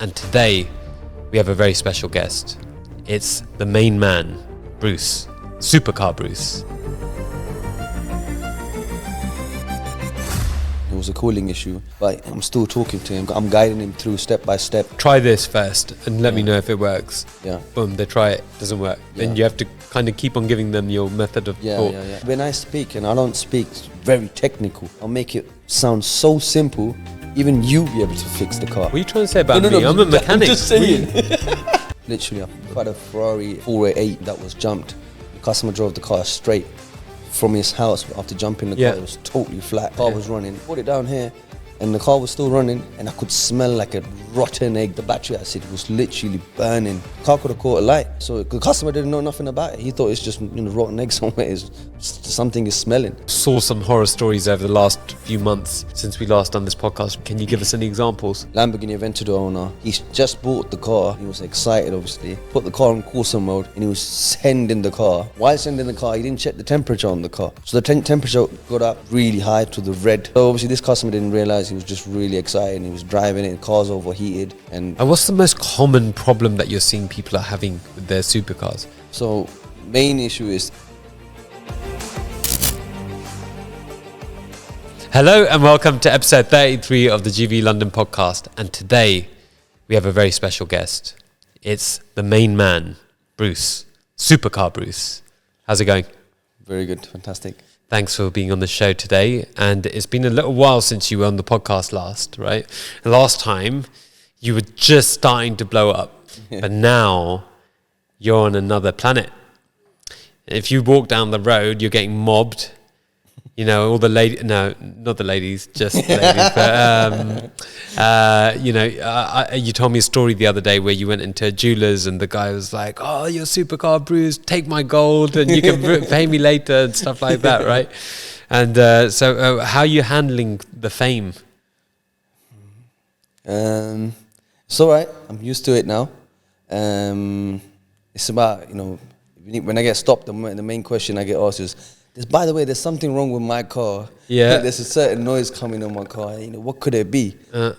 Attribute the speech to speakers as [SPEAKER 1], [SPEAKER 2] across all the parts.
[SPEAKER 1] and today we have a very special guest. It's the main man, Bruce, Supercar Bruce.
[SPEAKER 2] It was a cooling issue, but I'm still talking to him. I'm guiding him through step by step.
[SPEAKER 1] Try this first and let me know if it works.
[SPEAKER 2] Yeah.
[SPEAKER 1] Boom, they try it, doesn't work.
[SPEAKER 2] Yeah.
[SPEAKER 1] Then you have to kind of keep on giving them your method of thought.
[SPEAKER 2] When I speak, and I don't speak very technical, I'll make it sound so simple, even you be able to fix the car.
[SPEAKER 1] What are you trying to say about me? I'm a mechanic.
[SPEAKER 2] I'm just saying. Literally, I've got a Ferrari 488 that was jumped. The customer drove the car straight from his house after jumping the car. It was totally flat. Car was running. Put it down here, and the car was still running, and I could smell like a rotten egg. The battery acid was literally burning. Car could have caught a light. So the customer didn't know nothing about it. He thought it's just rotten egg somewhere. Something is smelling.
[SPEAKER 1] Saw some horror stories over the last few months since we last done this podcast. Can you give us any examples?
[SPEAKER 2] Lamborghini Aventador owner. He just bought the car. He was excited, obviously. Put the car on Corsa mode, and he was sending the car. While sending the car, he didn't check the temperature on the car. So the temperature got up really high to the red. So obviously this customer didn't realize. He was just really excited, and he was driving it. The car's overheated. And
[SPEAKER 1] what's the most common problem that you're seeing people are having with their supercars?
[SPEAKER 2] So main issue is...
[SPEAKER 1] Hello and welcome to episode 33 of the GVE London Podcast. And today we have a very special guest. It's the main man, Bruce, Supercar Bruce. How's it going?
[SPEAKER 2] Very good, fantastic.
[SPEAKER 1] Thanks for being on the show today. And it's been a little while since you were on the podcast last, right? The last time you were just starting to blow up, but now you're on another planet. If you walk down the road, you're getting mobbed. You know, all the ladies, no, not the ladies, just the ladies. But, you told me a story the other day where you went into a jeweler's and the guy was like, oh, you're Supercar Bruce, take my gold and you can pay me later and stuff like that, right? And so how are you handling the fame?
[SPEAKER 2] It's all right. I'm used to it now. It's about, when I get stopped, the main question I get asked is, by the way, there's something wrong with my car.
[SPEAKER 1] Yeah.
[SPEAKER 2] There's a certain noise coming on my car. What could it be?
[SPEAKER 1] Oh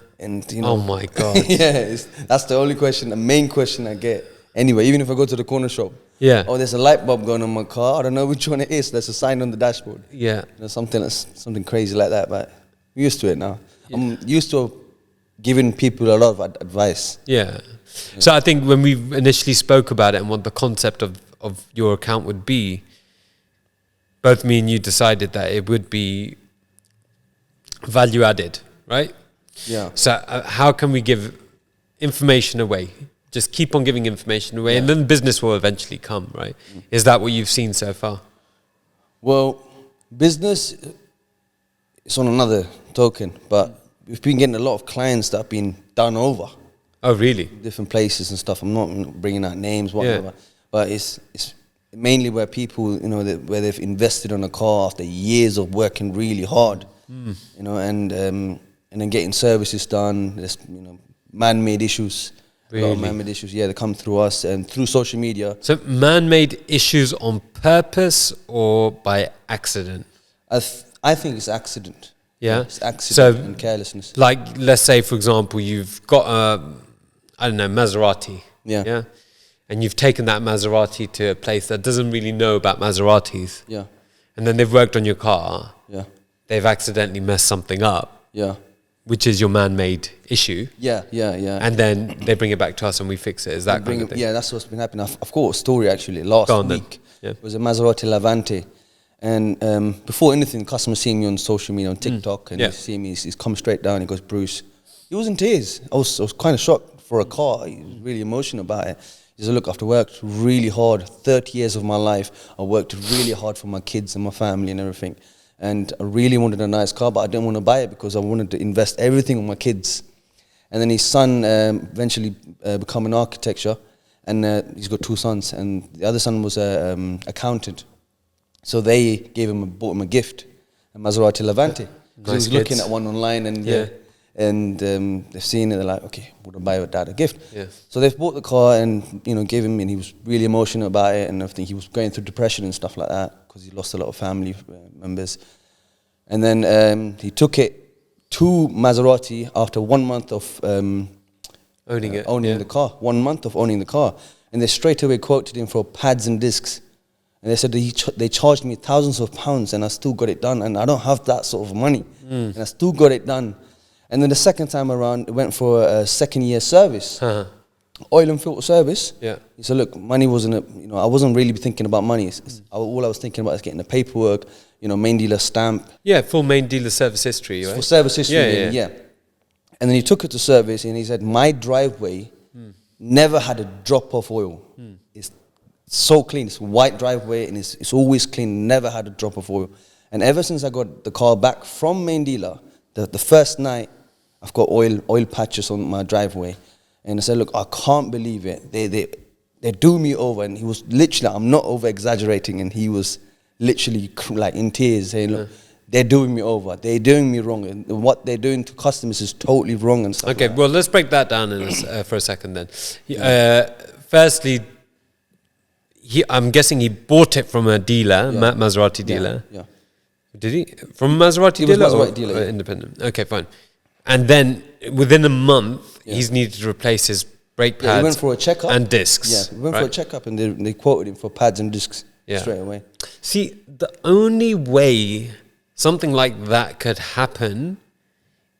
[SPEAKER 1] my God.
[SPEAKER 2] Yeah, that's the only question, the main question I get. Anyway, even if I go to the corner shop.
[SPEAKER 1] Yeah.
[SPEAKER 2] Oh, there's a light bulb going on my car. I don't know which one it is. There's a sign on the dashboard.
[SPEAKER 1] Yeah.
[SPEAKER 2] Something crazy like that. But I'm used to it now. Yeah. I'm used to giving people a lot of advice.
[SPEAKER 1] Yeah. So I think when we initially spoke about it and what the concept of your account would be, both me and you decided that it would be value added, right?
[SPEAKER 2] Yeah.
[SPEAKER 1] So how can we give information away? Just keep on giving information away, and then business will eventually come, right? Is that what you've seen so far?
[SPEAKER 2] Well, business is on another token, but we've been getting a lot of clients that have been done over.
[SPEAKER 1] Oh, really?
[SPEAKER 2] Different places and stuff. I'm not bringing out names, whatever. Yeah. But it's mainly where people, where they've invested on a car after years of working really hard, and then getting services done. There's, man-made issues.
[SPEAKER 1] Really?
[SPEAKER 2] A lot of man-made issues. Yeah, they come through us and through social media.
[SPEAKER 1] So man-made issues on purpose or by accident?
[SPEAKER 2] I think it's accident.
[SPEAKER 1] Yeah?
[SPEAKER 2] It's accident and carelessness.
[SPEAKER 1] Like, let's say, for example, you've got Maserati.
[SPEAKER 2] Yeah.
[SPEAKER 1] And you've taken that Maserati to a place that doesn't really know about Maseratis.
[SPEAKER 2] Yeah.
[SPEAKER 1] And then they've worked on your car.
[SPEAKER 2] Yeah.
[SPEAKER 1] They've accidentally messed something up.
[SPEAKER 2] Yeah.
[SPEAKER 1] Which is your man-made issue.
[SPEAKER 2] Yeah.
[SPEAKER 1] And then they bring it back to us and we fix it. Is that kind of thing?
[SPEAKER 2] Yeah, that's what's been happening. I've got a story actually. Last week, it was a Maserati Levante. And before anything, customers see me on social media, on TikTok, and he see me, he's come straight down, he goes, Bruce. He was in tears. I was kind of shocked for a car. He was really emotional about it. He said, look, after worked really hard, 30 years of my life, I worked really hard for my kids and my family and everything. And I really wanted a nice car, but I didn't want to buy it because I wanted to invest everything on my kids. And then his son eventually became an architecture, and he's got two sons, and the other son was an accountant. So they bought him a gift, a Maserati Levante. Nice. He was looking at one online, and they've seen it. They're like, okay, would I buy your dad a gift?
[SPEAKER 1] Yeah.
[SPEAKER 2] So they've bought the car and gave him, and he was really emotional about it and everything. He was going through depression and stuff like that because he lost a lot of family members. And then he took it to Maserati after 1 month of
[SPEAKER 1] owning it,
[SPEAKER 2] the car. 1 month of owning the car, and they straight away quoted him for pads and discs, and they said they charged me thousands of pounds, and I still got it done, and I don't have that sort of money, and I still got it done. And then the second time around, it went for a second-year service, oil and filter service.
[SPEAKER 1] Yeah.
[SPEAKER 2] He said, look, money wasn't, I wasn't really thinking about money. All I was thinking about is getting the paperwork, main dealer stamp.
[SPEAKER 1] Yeah, full main dealer service history, right?
[SPEAKER 2] For service history, yeah. And then he took it to service, and he said, my driveway never had a drop of oil. It's so clean. It's a white driveway, and it's always clean, never had a drop of oil. And ever since I got the car back from main dealer, the first night, I've got oil patches on my driveway. And I said, look, I can't believe it. They do me over. And he was literally, I'm not over-exaggerating, and he was literally like in tears saying, look, they're doing me over. They're doing me wrong. And what they're doing to customers is totally wrong and stuff.
[SPEAKER 1] Okay, well, let's break that down for a second then. Firstly, I'm guessing he bought it from a dealer, Maserati dealer.
[SPEAKER 2] Yeah.
[SPEAKER 1] Did he? From a Maserati dealer?
[SPEAKER 2] Maserati dealer,
[SPEAKER 1] independent. Okay, fine. And then within a month, he's needed to replace his brake pads
[SPEAKER 2] he went for a checkup.
[SPEAKER 1] and discs.
[SPEAKER 2] Yeah, he went for a checkup, and they quoted him for pads and discs straight away.
[SPEAKER 1] See, the only way something like that could happen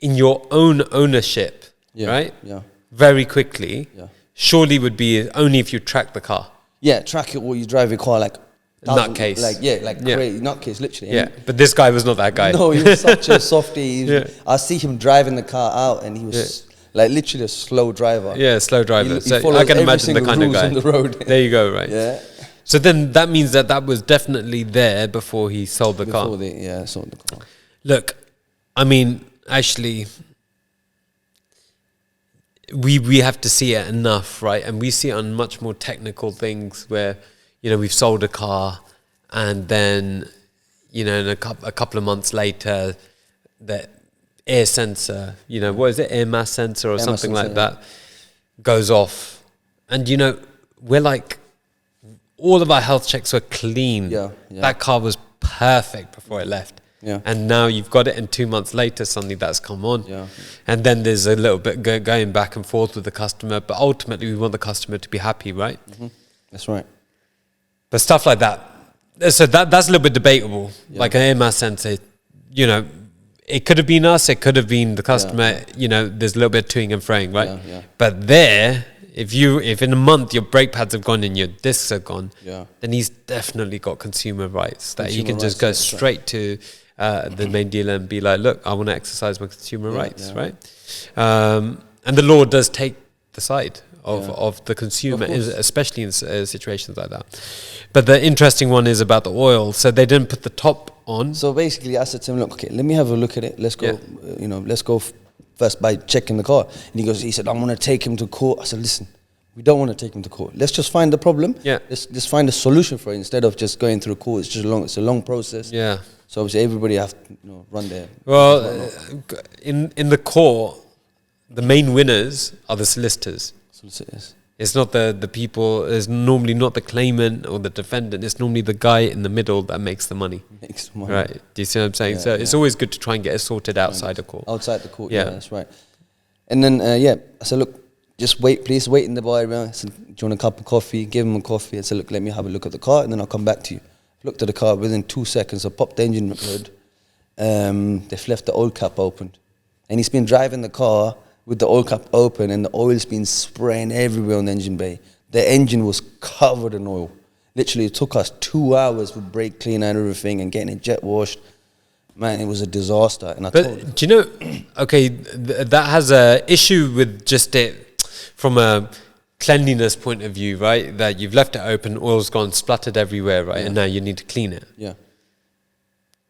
[SPEAKER 1] in your own ownership, right?
[SPEAKER 2] Yeah.
[SPEAKER 1] Very quickly, surely would be only if you track the car.
[SPEAKER 2] Yeah, track it while you drive your car like
[SPEAKER 1] nutcase.
[SPEAKER 2] Crazy nutcase, literally.
[SPEAKER 1] Yeah, but this guy was not that guy.
[SPEAKER 2] No, he was such a softie. I see him driving the car out, and he was like literally a slow driver.
[SPEAKER 1] Yeah, slow driver.
[SPEAKER 2] He
[SPEAKER 1] so I can imagine the kind of guy.
[SPEAKER 2] On the road.
[SPEAKER 1] There you go, right?
[SPEAKER 2] Yeah.
[SPEAKER 1] So then that means that was definitely there before he sold the car.
[SPEAKER 2] Sold the car.
[SPEAKER 1] Look, I mean, actually, we have to see it enough, right? And we see it on much more technical things where, we've sold a car, and then, in a couple of months later, the air sensor, what is it, air mass sensor or something like that, goes off. And, we're like, all of our health checks were clean.
[SPEAKER 2] Yeah.
[SPEAKER 1] That car was perfect before it left.
[SPEAKER 2] Yeah.
[SPEAKER 1] And now you've got it, and 2 months later, suddenly that's come on.
[SPEAKER 2] Yeah.
[SPEAKER 1] And then there's a little bit going back and forth with the customer, but ultimately we want the customer to be happy, right?
[SPEAKER 2] Mm-hmm. That's right.
[SPEAKER 1] But stuff like that, so that's a little bit debatable. Like an air mass sensor, it could have been us, it could have been the customer, there's a little bit of toing and froing, right?
[SPEAKER 2] Yeah.
[SPEAKER 1] But if in a month your brake pads have gone and your discs are gone, then he's definitely got consumer rights that he can just go straight to the main dealer and be like, look, I want to exercise my consumer rights, right? And the law does take the side of the consumer, especially in situations like that. But the interesting one is about the oil. So they didn't put the top on.
[SPEAKER 2] So basically I said to him, look, okay, let me have a look at it. Let's go, let's go first by checking the car. And he said, I'm going to take him to court. I said, listen, we don't want to take him to court. Let's just find the problem.
[SPEAKER 1] Yeah.
[SPEAKER 2] Let's find a solution for it instead of just going through court. It's a long process.
[SPEAKER 1] Yeah.
[SPEAKER 2] So obviously everybody have to run their...
[SPEAKER 1] Well, in the court, the main winners are the solicitors. It's not the people, it's normally not the claimant or the defendant, it's normally the guy in the middle that makes the money. Right. Do you see what I'm saying? So it's always good to try and get it sorted outside of court.
[SPEAKER 2] Outside the court, yeah, that's right. And then, I said, look, just wait, please, wait in the bar. I said, do you want a cup of coffee? Give him a coffee. I said, look, let me have a look at the car, and then I'll come back to you. Looked at the car, within 2 seconds, I popped the engine hood. They've left the oil cap open. And he's been driving the car with the oil cap open, and the oil's been spraying everywhere on the engine bay. The engine was covered in oil. Literally, it took us 2 hours with brake cleaner and everything and getting it jet washed. Man, it was a disaster. And
[SPEAKER 1] do you know, okay, that has a issue with just it from a cleanliness point of view, right? That you've left it open, oil's gone, splattered everywhere, right? And now you need to clean it.
[SPEAKER 2] Yeah.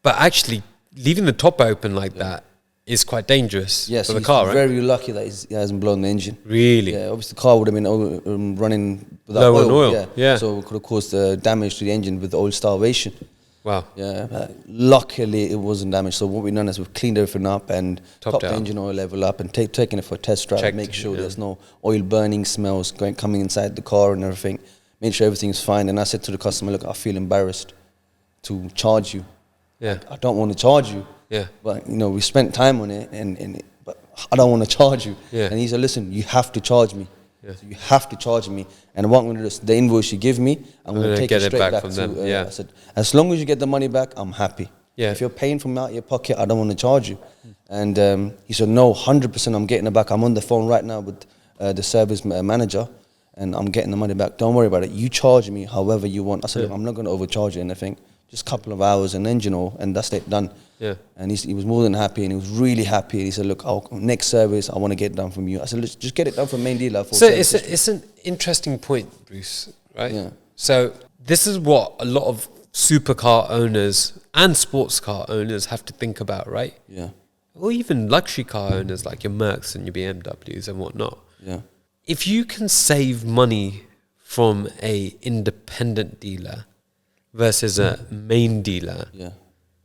[SPEAKER 1] But actually, leaving the top open like that is quite dangerous for the car, right?
[SPEAKER 2] Very lucky that he hasn't blown the engine.
[SPEAKER 1] Really?
[SPEAKER 2] Yeah, obviously the car would have been running without
[SPEAKER 1] low on oil. Yeah.
[SPEAKER 2] So it could have caused damage to the engine with the oil starvation.
[SPEAKER 1] Wow.
[SPEAKER 2] Yeah, but luckily it wasn't damaged. So what we've done is we've cleaned everything up and topped the engine oil level up and taken it for a test drive. Make sure there's no oil burning smells coming inside the car and everything. Made sure everything's fine. And I said to the customer, look, I feel embarrassed to charge you.
[SPEAKER 1] Yeah.
[SPEAKER 2] I don't want to charge you.
[SPEAKER 1] Yeah.
[SPEAKER 2] But, we spent time on it, but I don't want to charge you.
[SPEAKER 1] Yeah.
[SPEAKER 2] And he said, listen, you have to charge me.
[SPEAKER 1] Yeah.
[SPEAKER 2] So you have to charge me. And what I'm going to do is the invoice you give me, I'm going to take it straight back
[SPEAKER 1] from
[SPEAKER 2] to
[SPEAKER 1] them.
[SPEAKER 2] I said, as long as you get the money back, I'm happy.
[SPEAKER 1] Yeah.
[SPEAKER 2] If you're paying from out your pocket, I don't want to charge you. And he said, no, 100% I'm getting it back. I'm on the phone right now with the service manager, and I'm getting the money back. Don't worry about it. You charge me however you want. I said, look, I'm not going to overcharge you anything. Just a couple of hours, and then, and that's it, done.
[SPEAKER 1] Yeah.
[SPEAKER 2] And he was more than happy, and he was really happy. And he said, look, next service, I want to get it done from you. I said, let's just get it done from main dealer.
[SPEAKER 1] So it's an interesting point, Bruce, right?
[SPEAKER 2] Yeah.
[SPEAKER 1] So this is what a lot of supercar owners and sports car owners have to think about, right?
[SPEAKER 2] Yeah.
[SPEAKER 1] Or even luxury car owners like your Mercs and your BMWs and whatnot.
[SPEAKER 2] Yeah.
[SPEAKER 1] If you can save money from a independent dealer versus a main dealer,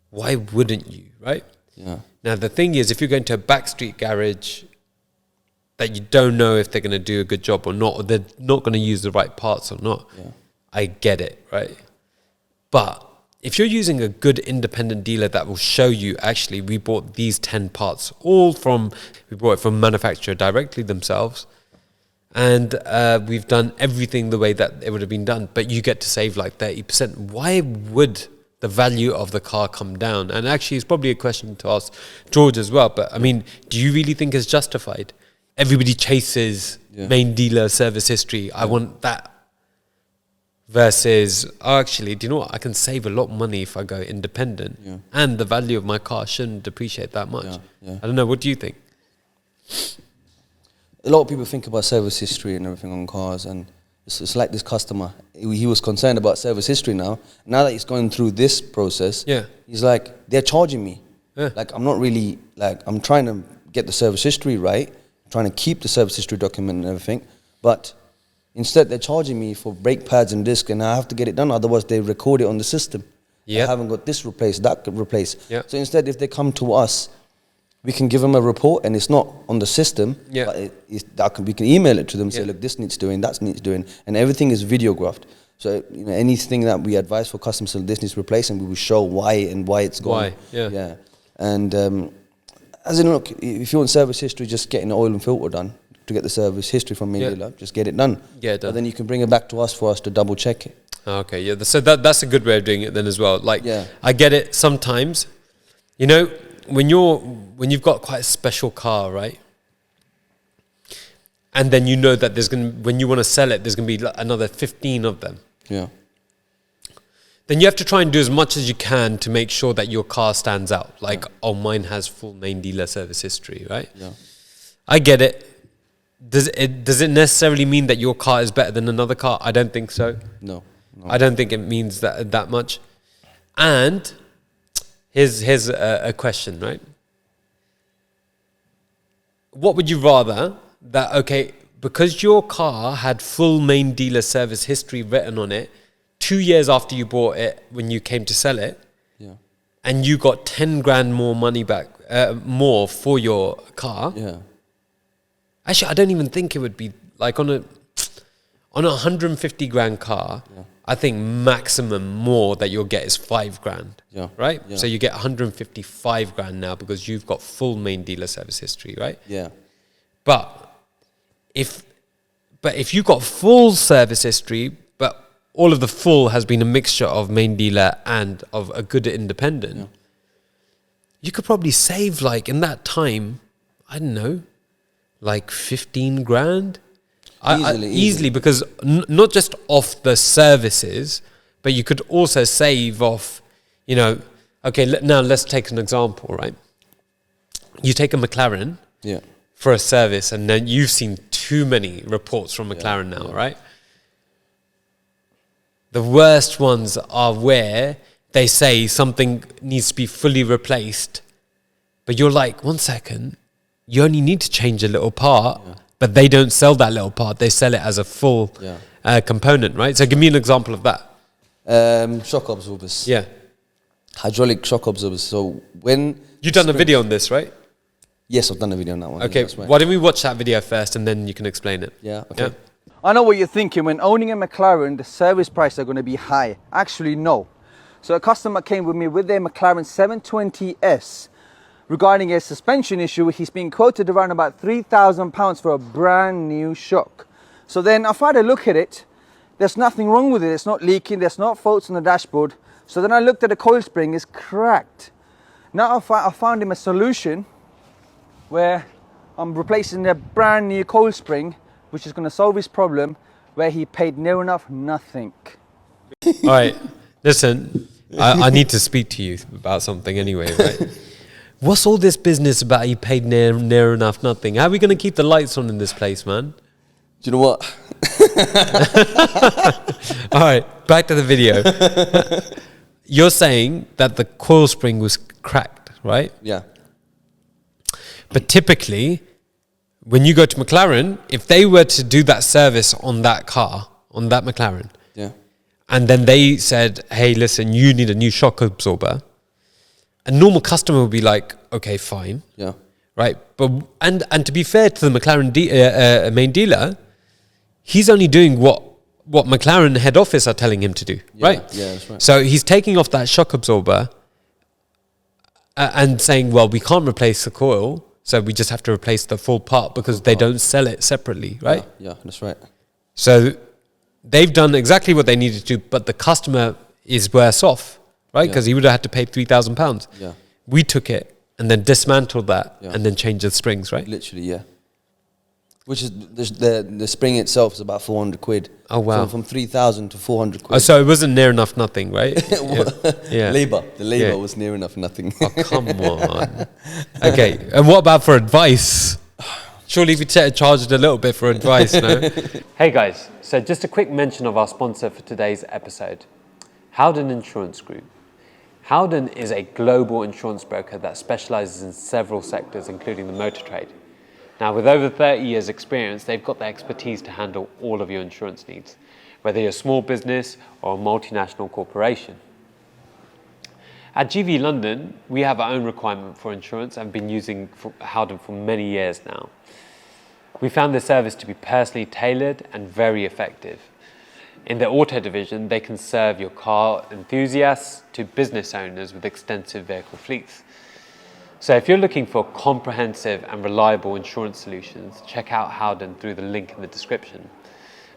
[SPEAKER 1] why wouldn't you, right?
[SPEAKER 2] Yeah.
[SPEAKER 1] Now, the thing is, if you're going to a backstreet garage that you don't know if they're going to do a good job or not, or they're not going to use the right parts or not, I get it, right? But if you're using a good independent dealer that will show you, actually, we bought these 10 parts, we bought it from manufacturer directly themselves, and we've done everything the way that it would have been done, but you get to save like 30%. Why would the value of the car come down? And actually, it's probably a question to ask George as well, but I mean, do you really think it's justified? Everybody chases main dealer service history. I want that. Versus, actually, do you know what? I can save a lot of money if I go independent. Yeah. And the value of my car shouldn't depreciate that much. I don't know. What do you think?
[SPEAKER 2] A lot of people think about service history and everything on cars, and it's like this customer. He was concerned about service history now. Now that he's going through this process, he's like, they're charging me. Like, I'm not really, like, I'm trying to get the service history right, trying to keep the service history document and everything, but instead, they're charging me for brake pads and disc, and I have to get it done. Otherwise, they record it on the system. I haven't got this replaced, that replaced. So instead, if they come to us, we can give them a report, and it's not on the system. But we can email it to them, say, look, this needs doing, that needs doing, and everything is videographed. So anything that we advise for customers, so this needs replacing, we will show why and why it's gone. And as in, look, if you want service history, just getting the oil and filter done. To get the service history from main dealer, just get it done. But then you can bring it back to us for us to double check it.
[SPEAKER 1] Okay, so that's a good way of doing it then as well. Like, I get it sometimes. You know, when you've got quite a special car, right? And then you know that when you want to sell it, there's going to be another 15 of them.
[SPEAKER 2] Yeah.
[SPEAKER 1] Then you have to try and do as much as you can to make sure that your car stands out. Like, oh, mine has full main dealer service history, right?
[SPEAKER 2] Yeah.
[SPEAKER 1] I get it. Does it necessarily mean that your car is better than another car? I don't think so.
[SPEAKER 2] No.
[SPEAKER 1] I don't think it means that much. And here's a question, right? What would you rather that, okay, because your car had full main dealer service history written on it 2 years after you bought it when you came to sell it, and you got 10 grand more money back, more for your car. Actually, I don't even think it would be like on a 150 grand car. I think maximum more that you'll get is 5 grand. Right? So you get 155 grand now because you've got full main dealer service history, right? But if you got full service history, but all of the full has been a mixture of main dealer and of a good independent, you could probably save, like, in that time, I don't know, like 15 grand? Easily, because not just off the services, but you could also save off, okay, now let's take an example, right? You take a McLaren for a service, and then you've seen too many reports from McLaren now, right? The worst ones are where they say something needs to be fully replaced, but you're like, 1 second, you only need to change a little part, but they don't sell that little part. They sell it as a full component, right? So give me an example of that.
[SPEAKER 2] Shock absorbers.
[SPEAKER 3] hydraulic shock absorbers. So when
[SPEAKER 1] you've done a video on this, right?
[SPEAKER 3] Yes, I've done a video on that one.
[SPEAKER 1] Okay,
[SPEAKER 3] yeah,
[SPEAKER 1] why don't we watch that video first and then you can explain it?
[SPEAKER 3] Yeah, okay.
[SPEAKER 1] Yeah?
[SPEAKER 2] I know what you're thinking. When owning a McLaren, the service prices are going to be high. Actually, no. So a customer came with me with their McLaren 720S, regarding a suspension issue. He's been quoted around about £3,000 for a brand new shock. So then I've had a look at it. There's nothing wrong with it. It's not leaking. There's not faults on the dashboard. So then I looked at the coil spring. It's cracked. Now I found him a solution where I'm replacing a brand new coil spring, which is going to solve his problem, where he paid near enough nothing.
[SPEAKER 1] All right, listen, I need to speak to you about something anyway, right? What's all this business about he paid near enough nothing? How are we going to keep the lights on in this place, man?
[SPEAKER 3] Do you know what?
[SPEAKER 1] All right, back to the video. You're saying that the coil spring was cracked, right?
[SPEAKER 3] Yeah.
[SPEAKER 1] But typically, when you go to McLaren, if they were to do that service on that car, on that McLaren,
[SPEAKER 3] Yeah.
[SPEAKER 1] and then they said, hey, listen, you need a new shock absorber, a normal customer would be like, okay, fine.
[SPEAKER 3] Yeah.
[SPEAKER 1] Right? But and to be fair to the McLaren main dealer, he's only doing what McLaren head office are telling him to do, right?
[SPEAKER 3] Yeah, that's right.
[SPEAKER 1] So he's taking off that shock absorber and saying, well, we can't replace the coil, so we just have to replace the full part because they don't sell it separately, right?
[SPEAKER 3] Yeah, that's right.
[SPEAKER 1] So they've done exactly what they needed to do, but the customer is worse off, right? Because he would have had to pay £3,000.
[SPEAKER 3] Yeah.
[SPEAKER 1] We took it and then dismantled that and then changed the springs, right?
[SPEAKER 3] Literally, yeah. Which is the spring itself is about 400 quid.
[SPEAKER 1] Oh wow!
[SPEAKER 3] From 3,000 to 400 quid.
[SPEAKER 1] Oh, so it wasn't near enough nothing, right?
[SPEAKER 3] Yeah. The labor was near enough nothing.
[SPEAKER 1] Oh, come on. Okay, and what about for advice? Surely we charged a little bit for advice, no? Hey guys, so just a quick mention of our sponsor for today's episode, Howden Insurance Group. Howden is a global insurance broker that specializes in several sectors, including the motor trade. Now, with over 30 years experience, they've got the expertise to handle all of your insurance needs, whether you're a small business or a multinational corporation. At GVE London, we have our own requirement for insurance and been using Howden for many years now. We found this service to be personally tailored and very effective. In the auto division, they can serve your car enthusiasts to business owners with extensive vehicle fleets. So if you're looking for comprehensive and reliable insurance solutions, check out Howden through the link in the description.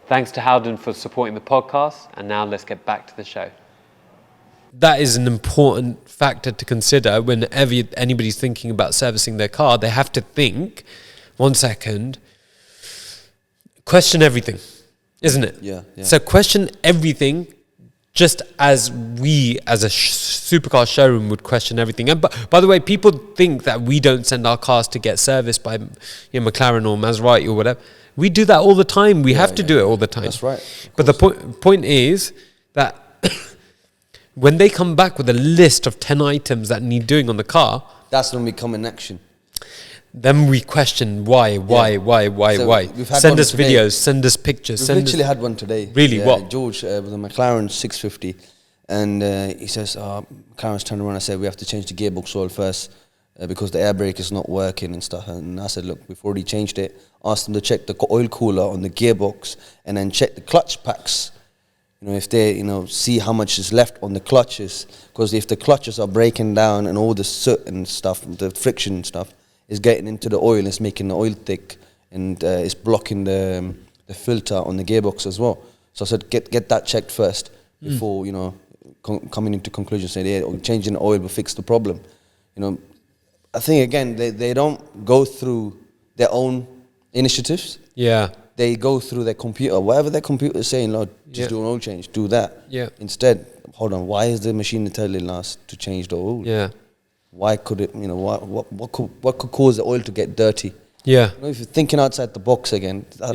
[SPEAKER 1] Thanks to Howden for supporting the podcast, and now let's get back to the show. That is an important factor to consider whenever anybody's thinking about servicing their car. They have to think, 1 second, question everything, isn't it?
[SPEAKER 3] Yeah.
[SPEAKER 1] So question everything, just as we, as a supercar showroom, would question everything. And by the way, people think that we don't send our cars to get serviced by McLaren or Maserati or whatever. We do that all the time. We have to do it all the time.
[SPEAKER 3] That's right.
[SPEAKER 1] But the point is that when they come back with a list of 10 items that need doing on the car,
[SPEAKER 3] that's when we come in action.
[SPEAKER 1] Then we question why. Send us videos, send us pictures.
[SPEAKER 3] We've literally had one today.
[SPEAKER 1] Really, what?
[SPEAKER 3] George with a McLaren 650, and he says, McLaren's turned around. I said, we have to change the gearbox oil first because the air brake is not working and stuff. And I said, look, we've already changed it. Asked them to check the oil cooler on the gearbox and then check the clutch packs. You know, if they, see how much is left on the clutches, because if the clutches are breaking down and all the soot and stuff, the friction and stuff, is getting into the oil, it's making the oil thick, and it's blocking the filter on the gearbox as well. So I said, get that checked first before coming into conclusion saying, yeah, changing the oil will fix the problem. I think again they don't go through their own initiatives.
[SPEAKER 1] Yeah,
[SPEAKER 3] they go through their computer, whatever their computer is saying. Lord, just do an oil change, do that.
[SPEAKER 1] Yeah.
[SPEAKER 3] Instead, hold on, why is the machine telling us to change the oil?
[SPEAKER 1] Yeah.
[SPEAKER 3] Why could it? What could cause the oil to get dirty?
[SPEAKER 1] Yeah.
[SPEAKER 3] If you're thinking outside the box again, I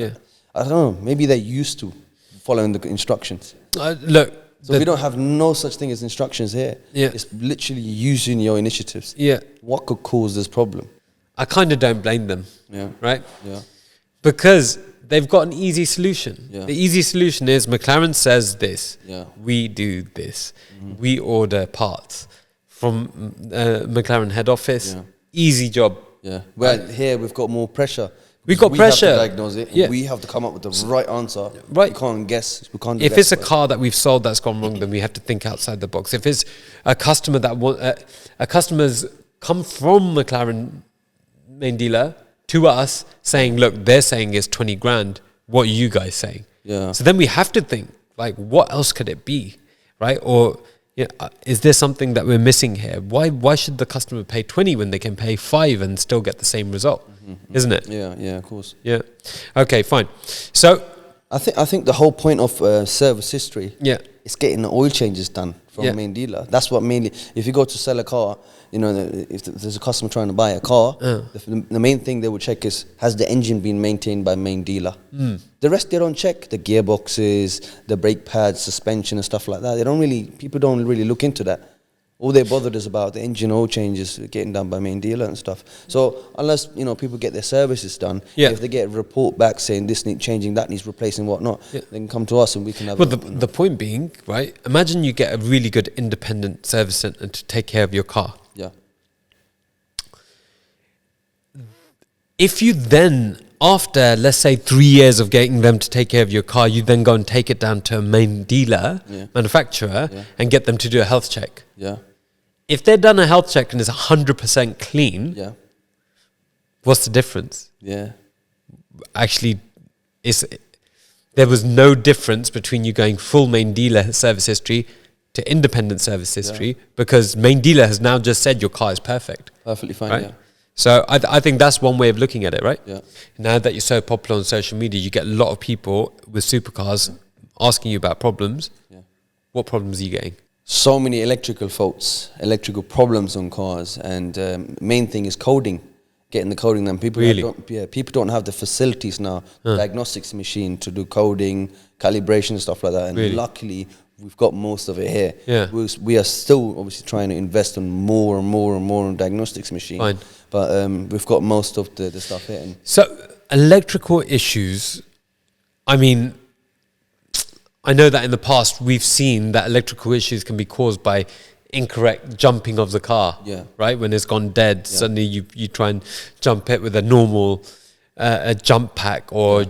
[SPEAKER 3] don't know. Maybe they're used to following the instructions.
[SPEAKER 1] Look,
[SPEAKER 3] so we don't have no such thing as instructions here.
[SPEAKER 1] Yeah.
[SPEAKER 3] It's literally using your initiatives.
[SPEAKER 1] Yeah.
[SPEAKER 3] What could cause this problem?
[SPEAKER 1] I kind of don't blame them.
[SPEAKER 3] Yeah.
[SPEAKER 1] Right.
[SPEAKER 3] Yeah.
[SPEAKER 1] Because they've got an easy solution.
[SPEAKER 3] Yeah.
[SPEAKER 1] The easy solution is McLaren says this.
[SPEAKER 3] Yeah.
[SPEAKER 1] We do this. We order parts from McLaren head office. Yeah. Easy job.
[SPEAKER 3] Yeah. Well, here we've got more pressure.
[SPEAKER 1] We've got pressure.
[SPEAKER 3] We have to diagnose it.
[SPEAKER 1] Yeah.
[SPEAKER 3] We have to come up with the right answer.
[SPEAKER 1] Right.
[SPEAKER 3] We can't guess. We can't.
[SPEAKER 1] If it's a car that we've sold that's gone wrong, then we have to think outside the box. If it's a customer that a customer's come from McLaren main dealer to us saying, look, they're saying it's 20 grand. What are you guys saying?
[SPEAKER 3] Yeah.
[SPEAKER 1] So then we have to think, like, what else could it be, right? Or is there something that we're missing here? Why should the customer pay 20 when they can pay 5 and still get the same result? Isn't it?
[SPEAKER 3] Yeah, of course.
[SPEAKER 1] Yeah. Okay, fine. So
[SPEAKER 3] I think the whole point of service history is getting the oil changes done from a main dealer. That's what mainly, if you go to sell a car, if there's a customer trying to buy a car, the main thing they will check is, has the engine been maintained by main dealer? The rest they don't check, the gearboxes, the brake pads, suspension and stuff like that. People don't really look into that. All they're bothered is about the engine oil changes getting done by main dealer and stuff. So unless people get their services done, if they get a report back saying this needs changing, that needs replacing, whatnot, they can come to us and we can have.
[SPEAKER 1] Well, the point being, right? Imagine you get a really good independent service centre to take care of your car.
[SPEAKER 3] Yeah.
[SPEAKER 1] If you then, after let's say 3 years of getting them to take care of your car, you then go and take it down to a main dealer, manufacturer, and get them to do a health check.
[SPEAKER 3] Yeah.
[SPEAKER 1] If they've done a health check and it's 100% clean, what's the difference?
[SPEAKER 3] Yeah.
[SPEAKER 1] Actually, there was no difference between you going full main dealer service history to independent service history because main dealer has now just said your car is perfect.
[SPEAKER 3] Perfectly fine,
[SPEAKER 1] right? So I think that's one way of looking at it, right?
[SPEAKER 3] Yeah.
[SPEAKER 1] Now that you're so popular on social media, you get a lot of people with supercars asking you about problems. Yeah. What problems are you getting?
[SPEAKER 3] So many electrical faults, electrical problems on cars, and main thing is coding, getting the coding done. People people don't have the facilities now, diagnostics machine to do coding, calibration and stuff like that. And luckily, we've got most of it here.
[SPEAKER 1] Yeah.
[SPEAKER 3] We are still obviously trying to invest on more and more on diagnostics machine.
[SPEAKER 1] Fine.
[SPEAKER 3] But we've got most of the stuff here. And
[SPEAKER 1] so electrical issues, I mean, I know that in the past we've seen that electrical issues can be caused by incorrect jumping of the car, right? When it's gone dead, suddenly you try and jump it with a normal a jump pack or,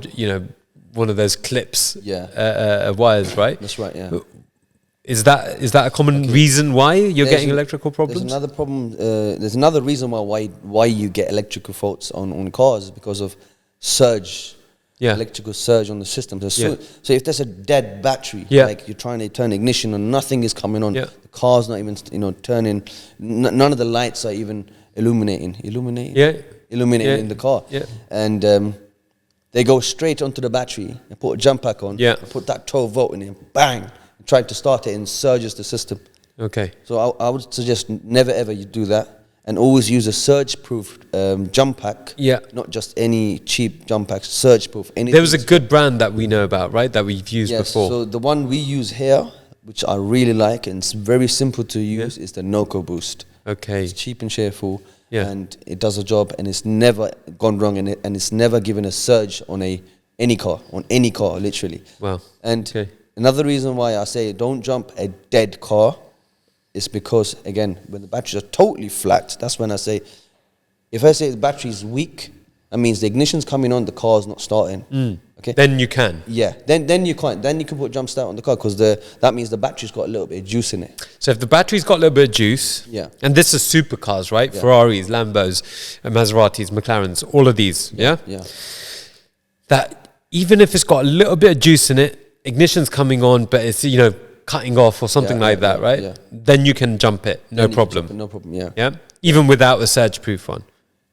[SPEAKER 1] one of those clips, wires, right?
[SPEAKER 3] That's right, yeah.
[SPEAKER 1] Is that a common reason why you're getting electrical problems?
[SPEAKER 3] There's another problem. There's another reason why you get electrical faults on cars because of surge. Electrical surge on the system. So if there's a dead battery, like you're trying to turn ignition on, nothing is coming on. The car's not even turning. None of the lights are even illuminating in the car. And they go straight onto the battery and put a jump pack on. And put that 12 volt in it, and bang, and try to start it and surges the system.
[SPEAKER 1] Okay.
[SPEAKER 3] So I would suggest never ever you do that. And always use a surge-proof jump pack. Not just any cheap jump pack, surge-proof.
[SPEAKER 1] There was a good brand that we know about, right? That we've used before.
[SPEAKER 3] So the one we use here, which I really like, and it's very simple to use, is the Noco Boost.
[SPEAKER 1] Okay.
[SPEAKER 3] It's cheap and cheerful, and it does a job, and it's never gone wrong, and it's never given a surge on any car, literally.
[SPEAKER 1] Wow.
[SPEAKER 3] And another reason why I say don't jump a dead car is because, again, when the batteries are totally flat, that's when I say, if I say the battery is weak, that means the ignition's coming on, the car's not starting. Okay.
[SPEAKER 1] Then you can.
[SPEAKER 3] Yeah. Then you can't. Then you can put jump start on the car because that means the battery's got a little bit of juice in it.
[SPEAKER 1] So if the battery's got a little bit of juice, and this is supercars, right? Ferraris, Lambos, Maseratis, McLarens, all of these, yeah. That even if it's got a little bit of juice in it, ignition's coming on, but it's cutting off or something like that, right? Then you can jump it, no problem.
[SPEAKER 3] No problem,
[SPEAKER 1] yeah. Even without a surge-proof one.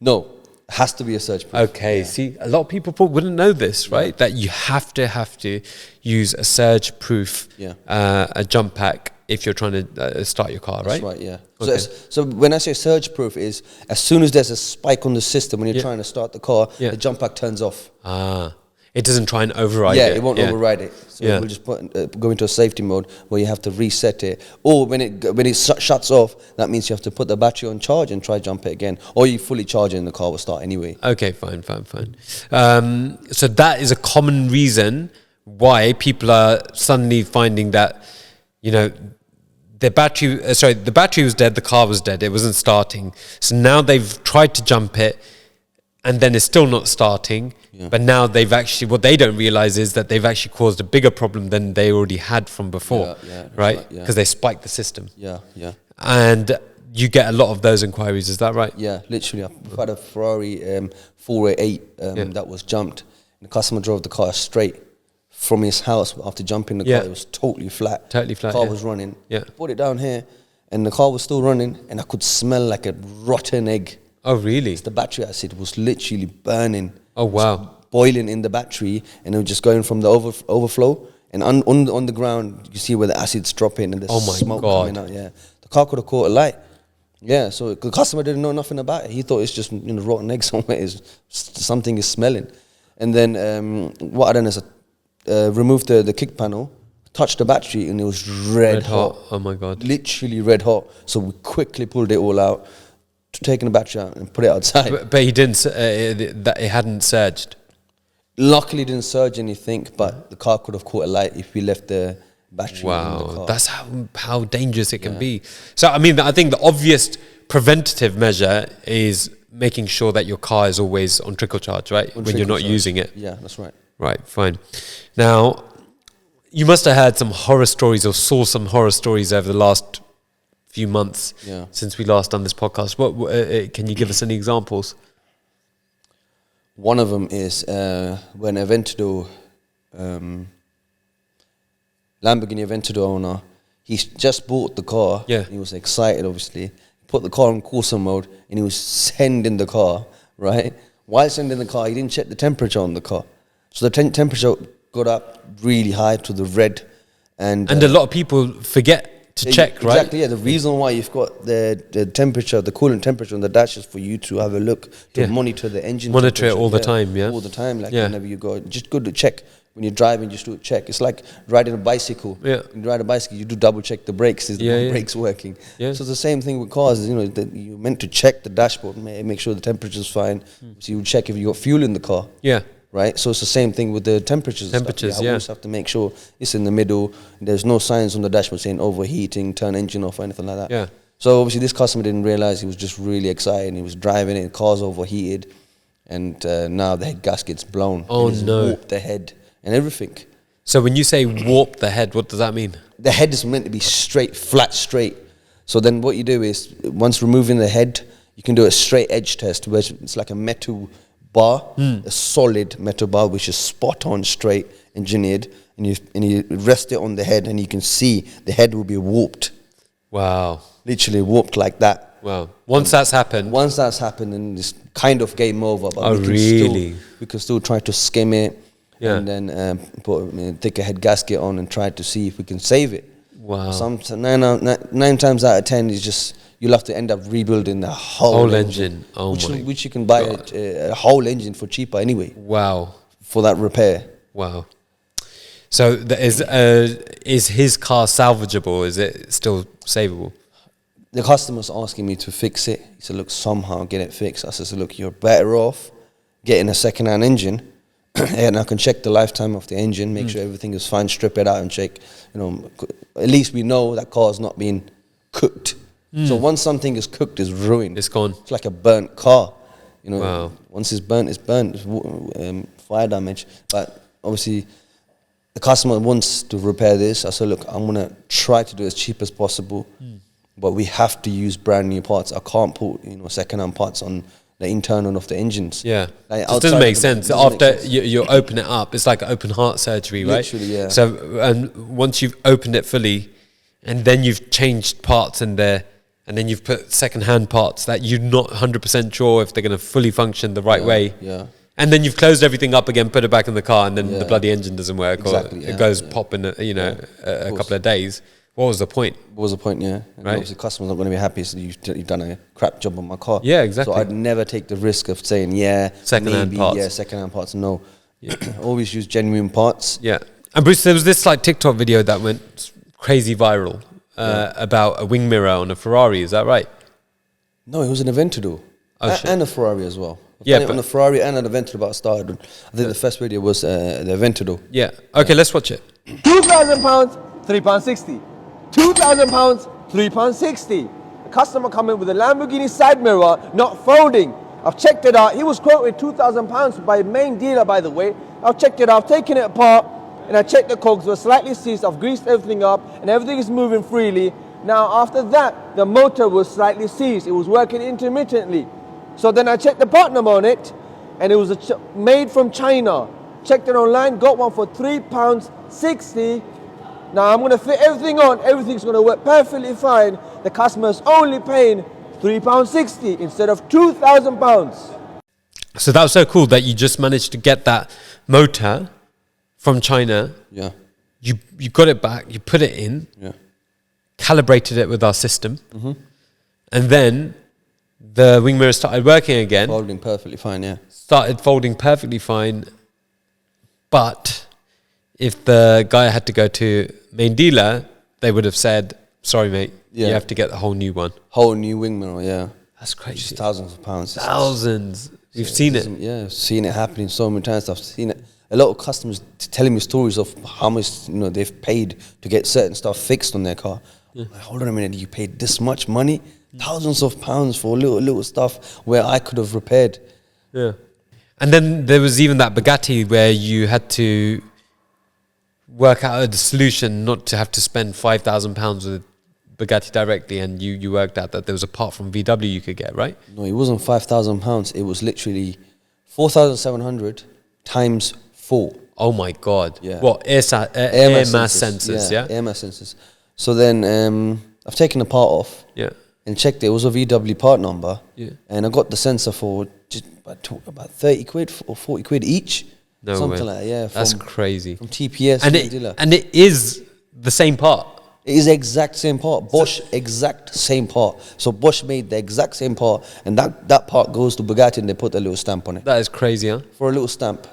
[SPEAKER 3] No, it has to be a surge-proof.
[SPEAKER 1] Okay, see, a lot of people wouldn't know this, right? That you have to use a surge-proof a jump pack if you're trying to start your car, right?
[SPEAKER 3] That's right, yeah. Okay. So when I say surge-proof is as soon as there's a spike on the system when you're trying to start the car, the jump pack turns off.
[SPEAKER 1] It doesn't try and override it.
[SPEAKER 3] Yeah, it won't override it. So we'll just go into a safety mode where you have to reset it. Or when it shuts off, that means you have to put the battery on charge and try jump it again. Or you fully charge it and the car will start anyway.
[SPEAKER 1] Okay, fine. So that is a common reason why people are suddenly finding that, the battery was dead, the car was dead, it wasn't starting. So now they've tried to jump it, and then it's still not starting. But now what they don't realize is that they've actually caused a bigger problem than they already had from before, right? Because they spiked the system.
[SPEAKER 3] Yeah.
[SPEAKER 1] And you get a lot of those inquiries, is that right?
[SPEAKER 3] Yeah, literally. I've had a Ferrari 488 that was jumped. And the customer drove the car straight from his house after jumping the car. It was totally flat.
[SPEAKER 1] Totally flat,
[SPEAKER 3] The car was running.
[SPEAKER 1] Yeah.
[SPEAKER 3] Put it down here, and the car was still running, and I could smell like a rotten egg.
[SPEAKER 1] Oh, really?
[SPEAKER 3] The battery acid was literally burning.
[SPEAKER 1] Oh, wow.
[SPEAKER 3] Boiling in the battery, and it was just going from the overflow. And on the ground, you see where the acid's dropping and the smoke coming out. Yeah, the car could have caught a light. Yeah, so the customer didn't know nothing about it. He thought it's just rotten egg somewhere. Something is smelling. And then what I done is I removed the kick panel, touched the battery, and it was red hot.
[SPEAKER 1] Oh my God!
[SPEAKER 3] Literally red hot. So we quickly pulled it all out, taking the battery out and put it outside.
[SPEAKER 1] But he didn't. That it hadn't surged.
[SPEAKER 3] Luckily, didn't surge anything, but the car could have caught a light if we left the battery in the car.
[SPEAKER 1] That's how dangerous it can be. So, I mean, I think the obvious preventative measure is making sure that your car is always on trickle charge, right? When you're not using it.
[SPEAKER 3] Yeah, that's right.
[SPEAKER 1] Right, fine. Now, you must have had some horror stories or saw some horror stories over the last few months since we last done this podcast. What can you give us any examples?
[SPEAKER 3] One of them is when Aventador, Lamborghini Aventador owner, he just bought the car.
[SPEAKER 1] Yeah.
[SPEAKER 3] He was excited, obviously. Put the car on Corsa mode, and he was sending the car, right? While sending the car, he didn't check the temperature on the car. So the temperature got up really high to the red. And
[SPEAKER 1] a lot of people forget to check, right?
[SPEAKER 3] Exactly, yeah. The reason why you've got the temperature, the coolant temperature on the dash is for you to have a look, to monitor the engine
[SPEAKER 1] Monitor it all the time,
[SPEAKER 3] all the time, like whenever you go. Just good to check. When you're driving, just do a check. It's like riding a bicycle.
[SPEAKER 1] Yeah.
[SPEAKER 3] When you ride a bicycle, you do double check the brakes. Is the brakes working?
[SPEAKER 1] Yeah.
[SPEAKER 3] So it's the same thing with cars. That you're meant to check the dashboard, make sure the temperature's fine. So you check if you got fuel in the car.
[SPEAKER 1] Yeah.
[SPEAKER 3] Right, so it's the same thing with the temperatures. You always have to make sure it's in the middle. There's no signs on the dashboard saying overheating, turn engine off, or anything like that.
[SPEAKER 1] Yeah.
[SPEAKER 3] So obviously this customer didn't realize. He was just really excited. He was driving it. The car's overheated, and now the head gasket's blown.
[SPEAKER 1] Oh no!
[SPEAKER 3] Warped the head and everything.
[SPEAKER 1] So when you say warp the head, what does that mean?
[SPEAKER 3] The head is meant to be straight, flat, straight. So then what you do is, once removing the head, you can do a straight edge test, where it's like a metal bar, a solid metal bar, which is spot on straight, engineered, and you rest it on the head, and you can see the head will be warped.
[SPEAKER 1] Wow.
[SPEAKER 3] Literally warped like that.
[SPEAKER 1] Wow. Once that's happened,
[SPEAKER 3] then it's kind of game over. But
[SPEAKER 1] we
[SPEAKER 3] can still try to skim it,
[SPEAKER 1] and
[SPEAKER 3] then put a thicker head gasket on and try to see if we can save it.
[SPEAKER 1] Wow.
[SPEAKER 3] Nine times out of 10 is just, you'll have to end up rebuilding the whole engine.
[SPEAKER 1] Oh
[SPEAKER 3] which you can buy a whole engine for cheaper anyway.
[SPEAKER 1] Wow.
[SPEAKER 3] For that repair.
[SPEAKER 1] Wow. So is his car salvageable? Is it still savable?
[SPEAKER 3] The customer's asking me to fix it. He said, look, somehow get it fixed. I said, look, you're better off getting a second-hand engine, and I can check the lifetime of the engine, make sure everything is fine, strip it out and check. At least we know that car's not being cooked. So once something is cooked, it's ruined.
[SPEAKER 1] It's gone.
[SPEAKER 3] It's like a burnt car.
[SPEAKER 1] Wow.
[SPEAKER 3] Once it's burnt, it's burnt. It's fire damage. But obviously, the customer wants to repair this. I said, look, I'm going to try to do it as cheap as possible, but we have to use brand new parts. I can't put second-hand parts on the internal of the engines.
[SPEAKER 1] Yeah, it doesn't make sense. After you open it up, it's like open heart surgery, right?
[SPEAKER 3] Literally, yeah.
[SPEAKER 1] So, and once you've opened it fully, and then you've changed parts in there, and then you've put second-hand parts that you're not 100% sure if they're going to fully function the right way.
[SPEAKER 3] Yeah.
[SPEAKER 1] And then you've closed everything up again, put it back in the car, and then the bloody engine doesn't work,
[SPEAKER 3] exactly,
[SPEAKER 1] or it goes pop in a couple of days. What was the point?
[SPEAKER 3] What was the point, yeah. And
[SPEAKER 1] right.
[SPEAKER 3] Obviously, the customer's not going to be happy, so you've done a crap job on my car.
[SPEAKER 1] Yeah, exactly.
[SPEAKER 3] So I'd never take the risk of saying,
[SPEAKER 1] second-hand parts.
[SPEAKER 3] Yeah, second-hand parts, no. Always use genuine parts.
[SPEAKER 1] Yeah. And Bruce, there was this TikTok video that went crazy viral about a wing mirror on a Ferrari, is that right?
[SPEAKER 3] No, it was an Aventador. And a Ferrari as well.
[SPEAKER 1] But
[SPEAKER 3] on a Ferrari and an Aventador about started. I think the first video was the Aventador.
[SPEAKER 1] Yeah. Okay, let's watch it.
[SPEAKER 4] £2,000, £3.60. £2,000, £3.60. A customer coming with a Lamborghini side mirror, not folding. I've checked it out. He was quoted £2,000 by a main dealer, by the way. I've checked it out, I've taken it apart, and I checked the cogs were slightly seized. I've greased everything up, and everything is moving freely. Now after that, the motor was slightly seized. It was working intermittently. So then I checked the part number on it, and it was made from China. Checked it online, got one for £3.60. Now I'm going to fit everything on. Everything's going to work perfectly fine. The customer's only paying £3.60 instead of £2,000.
[SPEAKER 1] So that was so cool that you just managed to get that motor from China.
[SPEAKER 3] Yeah.
[SPEAKER 1] You got it back, you put it in, calibrated it with our system, and then the wing mirror started working again.
[SPEAKER 3] Folding perfectly fine, yeah.
[SPEAKER 1] Started folding perfectly fine. But if the guy had to go to main dealer, they would have said, sorry, mate, you have to get the whole new one.
[SPEAKER 3] Whole new wing mirror, yeah.
[SPEAKER 1] That's crazy.
[SPEAKER 3] Just thousands of pounds.
[SPEAKER 1] Thousands. You've seen it.
[SPEAKER 3] Yeah, I've seen it happening so many times. I've seen it. A lot of customers telling me stories of how much they've paid to get certain stuff fixed on their car. Like, hold on a minute, you paid this much money? Thousands of pounds for little stuff where I could have repaired.
[SPEAKER 1] Yeah. And then there was even that Bugatti where you had to work out a solution not to have to spend £5,000 with Bugatti directly, and you worked out that there was a part from VW you could get, right?
[SPEAKER 3] No, it wasn't £5,000. It was literally 4,700 times 4.
[SPEAKER 1] Oh my God.
[SPEAKER 3] Yeah.
[SPEAKER 1] What? Air mass sensors, yeah?
[SPEAKER 3] Air mass sensors. So then I've taken the part off.
[SPEAKER 1] Yeah.
[SPEAKER 3] And checked it was a VW part number.
[SPEAKER 1] Yeah.
[SPEAKER 3] And I got the sensor for just about 30 quid or 40 quid each.
[SPEAKER 1] No
[SPEAKER 3] Something
[SPEAKER 1] way.
[SPEAKER 3] like that, yeah.
[SPEAKER 1] That's crazy.
[SPEAKER 3] From TPS
[SPEAKER 1] and it is the same part.
[SPEAKER 3] It is the exact same part. Bosch, exact same part. So Bosch made the exact same part, and that part goes to Bugatti, and they put a little stamp on it.
[SPEAKER 1] That is crazy, huh?
[SPEAKER 3] For a little stamp,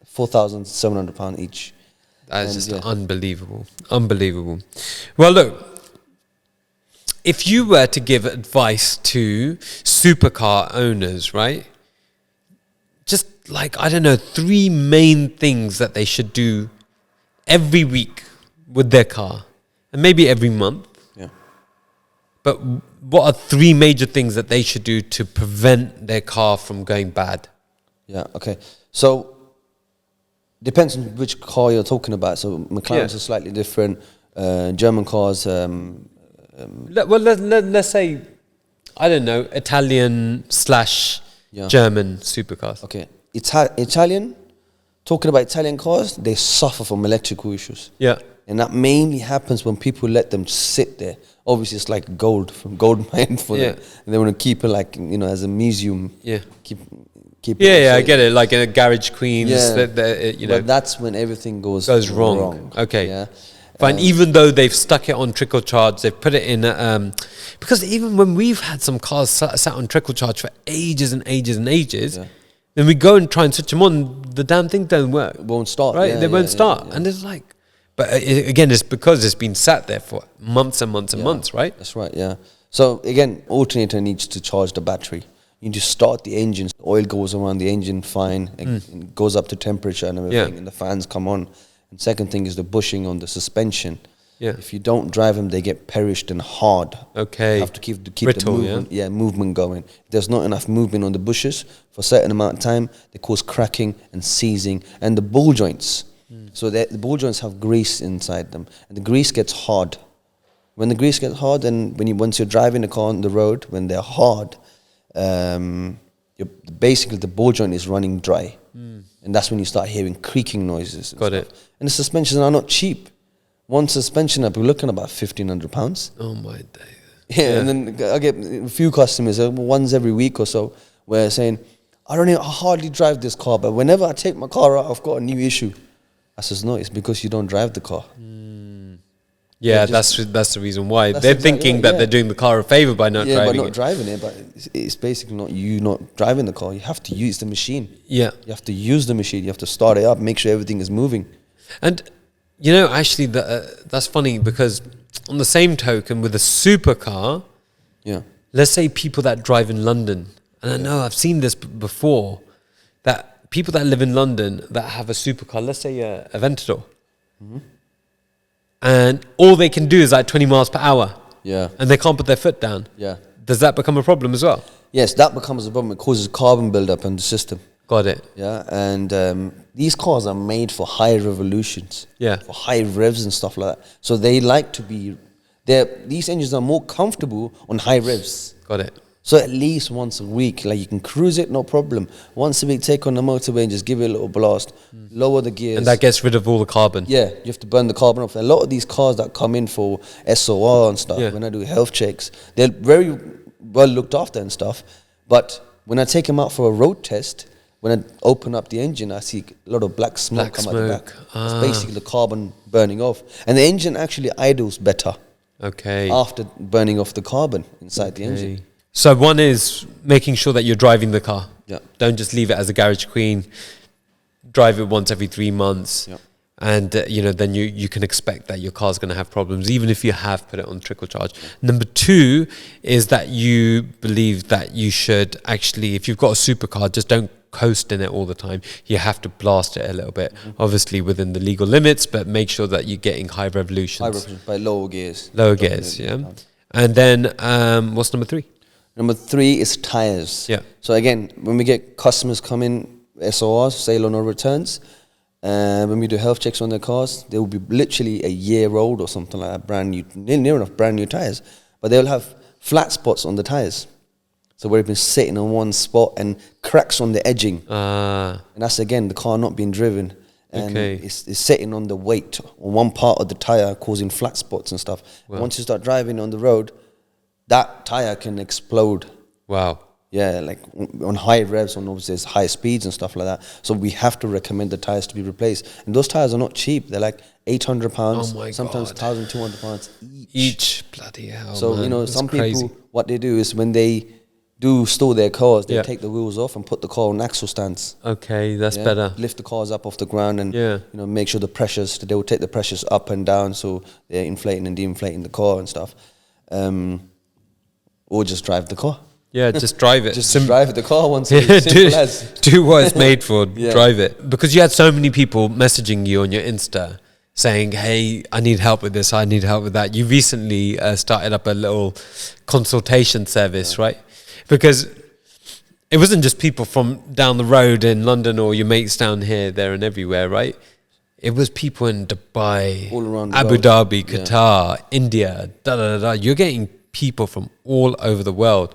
[SPEAKER 3] £4,700 each.
[SPEAKER 1] That is just unbelievable. Unbelievable. Well, look, if you were to give advice to supercar owners, right? Just like, I don't know, 3 main things that they should do every week with their car, and maybe every month.
[SPEAKER 3] Yeah.
[SPEAKER 1] But what are 3 major things that they should do to prevent their car from going bad?
[SPEAKER 3] Yeah, okay. So, depends on which car you're talking about. So, McLaren's are slightly different. German cars...
[SPEAKER 1] let's say, I don't know, Italian / German supercars.
[SPEAKER 3] Okay. Italian, talking about Italian cars, they suffer from electrical issues.
[SPEAKER 1] Yeah.
[SPEAKER 3] And that mainly happens when people let them sit there. Obviously, it's like gold mine for them. And they want to keep it like, as a museum.
[SPEAKER 1] Yeah.
[SPEAKER 3] Keep
[SPEAKER 1] it. I get it. Like in a Garage Queens,
[SPEAKER 3] But that's when everything goes wrong.
[SPEAKER 1] Okay.
[SPEAKER 3] Yeah.
[SPEAKER 1] Fine, even though they've stuck it on trickle charge, they've put it in, because even when we've had some cars sat on trickle charge for ages and ages and ages, then we go and try and switch them on, the damn thing don't work.
[SPEAKER 3] It won't start.
[SPEAKER 1] Right? They won't start. And it's like, but again, it's because it's been sat there for months and months and months, right?
[SPEAKER 3] That's right, yeah. So again, alternator needs to charge the battery. You just start the engine, the oil goes around the engine fine, it goes up to temperature and everything, and the fans come on. And second thing is the bushing on the suspension.
[SPEAKER 1] Yeah.
[SPEAKER 3] If you don't drive them, they get perished and hard.
[SPEAKER 1] Okay.
[SPEAKER 3] You have to keep
[SPEAKER 1] Brittle,
[SPEAKER 3] the movement, movement going. If there's not enough movement on the bushes for a certain amount of time, they cause cracking and seizing. And the ball joints. So the ball joints have grease inside them, and the grease gets hard. When the grease gets hard, and once you're driving the car on the road, when they're hard, basically the ball joint is running dry. And that's when you start hearing creaking noises.
[SPEAKER 1] Got it.
[SPEAKER 3] And the suspensions are not cheap. One suspension, I'll be looking about £1,500.
[SPEAKER 1] Oh my days.
[SPEAKER 3] Yeah, and then I get a few customers, once every week or so, where they're saying, I hardly drive this car, but whenever I take my car out, I've got a new issue. I says, no, it's because you don't drive the car.
[SPEAKER 1] Yeah, that's the reason why. They're thinking that they're doing the car a favor by not driving it.
[SPEAKER 3] Yeah, by not driving it, but it's basically not you not driving the car. You have to use the machine.
[SPEAKER 1] Yeah.
[SPEAKER 3] You have to use the machine. You have to start it up, make sure everything is moving.
[SPEAKER 1] And, actually, that's funny because on the same token, with a supercar, let's say people that drive in London, and I know I've seen this before, that people that live in London that have a supercar, let's say a Aventador, and all they can do is like 20 miles per hour.
[SPEAKER 3] Yeah.
[SPEAKER 1] And they can't put their foot down.
[SPEAKER 3] Yeah.
[SPEAKER 1] Does that become a problem as well?
[SPEAKER 3] Yes, that becomes a problem. It causes carbon buildup in the system.
[SPEAKER 1] Got it.
[SPEAKER 3] Yeah, and these cars are made for high revolutions.
[SPEAKER 1] Yeah.
[SPEAKER 3] For high revs and stuff like that. So they like to be these engines are more comfortable on high revs.
[SPEAKER 1] Got it.
[SPEAKER 3] So at least once a week, like you can cruise it, no problem. Once a week, take on the motorway and just give it a little blast, lower the gears.
[SPEAKER 1] And that gets rid of all the carbon.
[SPEAKER 3] Yeah, you have to burn the carbon off. A lot of these cars that come in for SOR and stuff, when I do health checks, they're very well looked after and stuff. But when I take them out for a road test, when I open up the engine, I see a lot of black smoke come out the back. It's basically the carbon burning off. And the engine actually idles better after burning off the carbon inside the engine.
[SPEAKER 1] So one is making sure that you're driving the car.
[SPEAKER 3] Yeah.
[SPEAKER 1] Don't just leave it as a garage queen. Drive it once every 3 months.
[SPEAKER 3] Yeah.
[SPEAKER 1] And, then you can expect that your car's going to have problems, even if you have put it on trickle charge. Number 2 is that you believe that you should actually, if you've got a supercar, just don't coast in it all the time. You have to blast it a little bit, obviously within the legal limits, but make sure that you're getting high revolutions.
[SPEAKER 3] High revolutions by lower gears.
[SPEAKER 1] Lower gears, yeah. And then what's number 3?
[SPEAKER 3] Number 3 is tires.
[SPEAKER 1] Yeah.
[SPEAKER 3] So again, when we get customers come in, SORs, sale or no returns, when we do health checks on their cars, they will be literally a year old or something like that, brand new, near enough brand new tires. But they'll have flat spots on the tires. So where it's been sitting on one spot and cracks on the edging. And that's again, the car not being driven. And it's sitting on the weight on one part of the tire, causing flat spots and stuff. Wow. Once you start driving on the road, that tire can explode.
[SPEAKER 1] Wow.
[SPEAKER 3] Yeah, like on high revs, on obviously high speeds and stuff like that. So we have to recommend the tires to be replaced. And those tires are not cheap. They're like £800, sometimes £1,200
[SPEAKER 1] each. Bloody hell.
[SPEAKER 3] So,
[SPEAKER 1] man.
[SPEAKER 3] Some people, what they do is when they do store their cars, they take the wheels off and put the car on axle stands.
[SPEAKER 1] Okay, that's better.
[SPEAKER 3] Lift the cars up off the ground and make sure the pressures, they will take the pressures up and down so they're inflating and de-inflating the car and stuff. Or just drive the car.
[SPEAKER 1] Yeah, just drive it.
[SPEAKER 3] Just drive the car once. Do
[SPEAKER 1] what it's made for. Drive it. Because you had so many people messaging you on your Insta saying, hey, I need help with this, I need help with that. You recently started up a little consultation service, right? Because it wasn't just people from down the road in London or your mates down here, there and everywhere, right? It was people in Dubai,
[SPEAKER 3] all around
[SPEAKER 1] Abu Dhabi, Qatar, India, You're getting people from all over the world.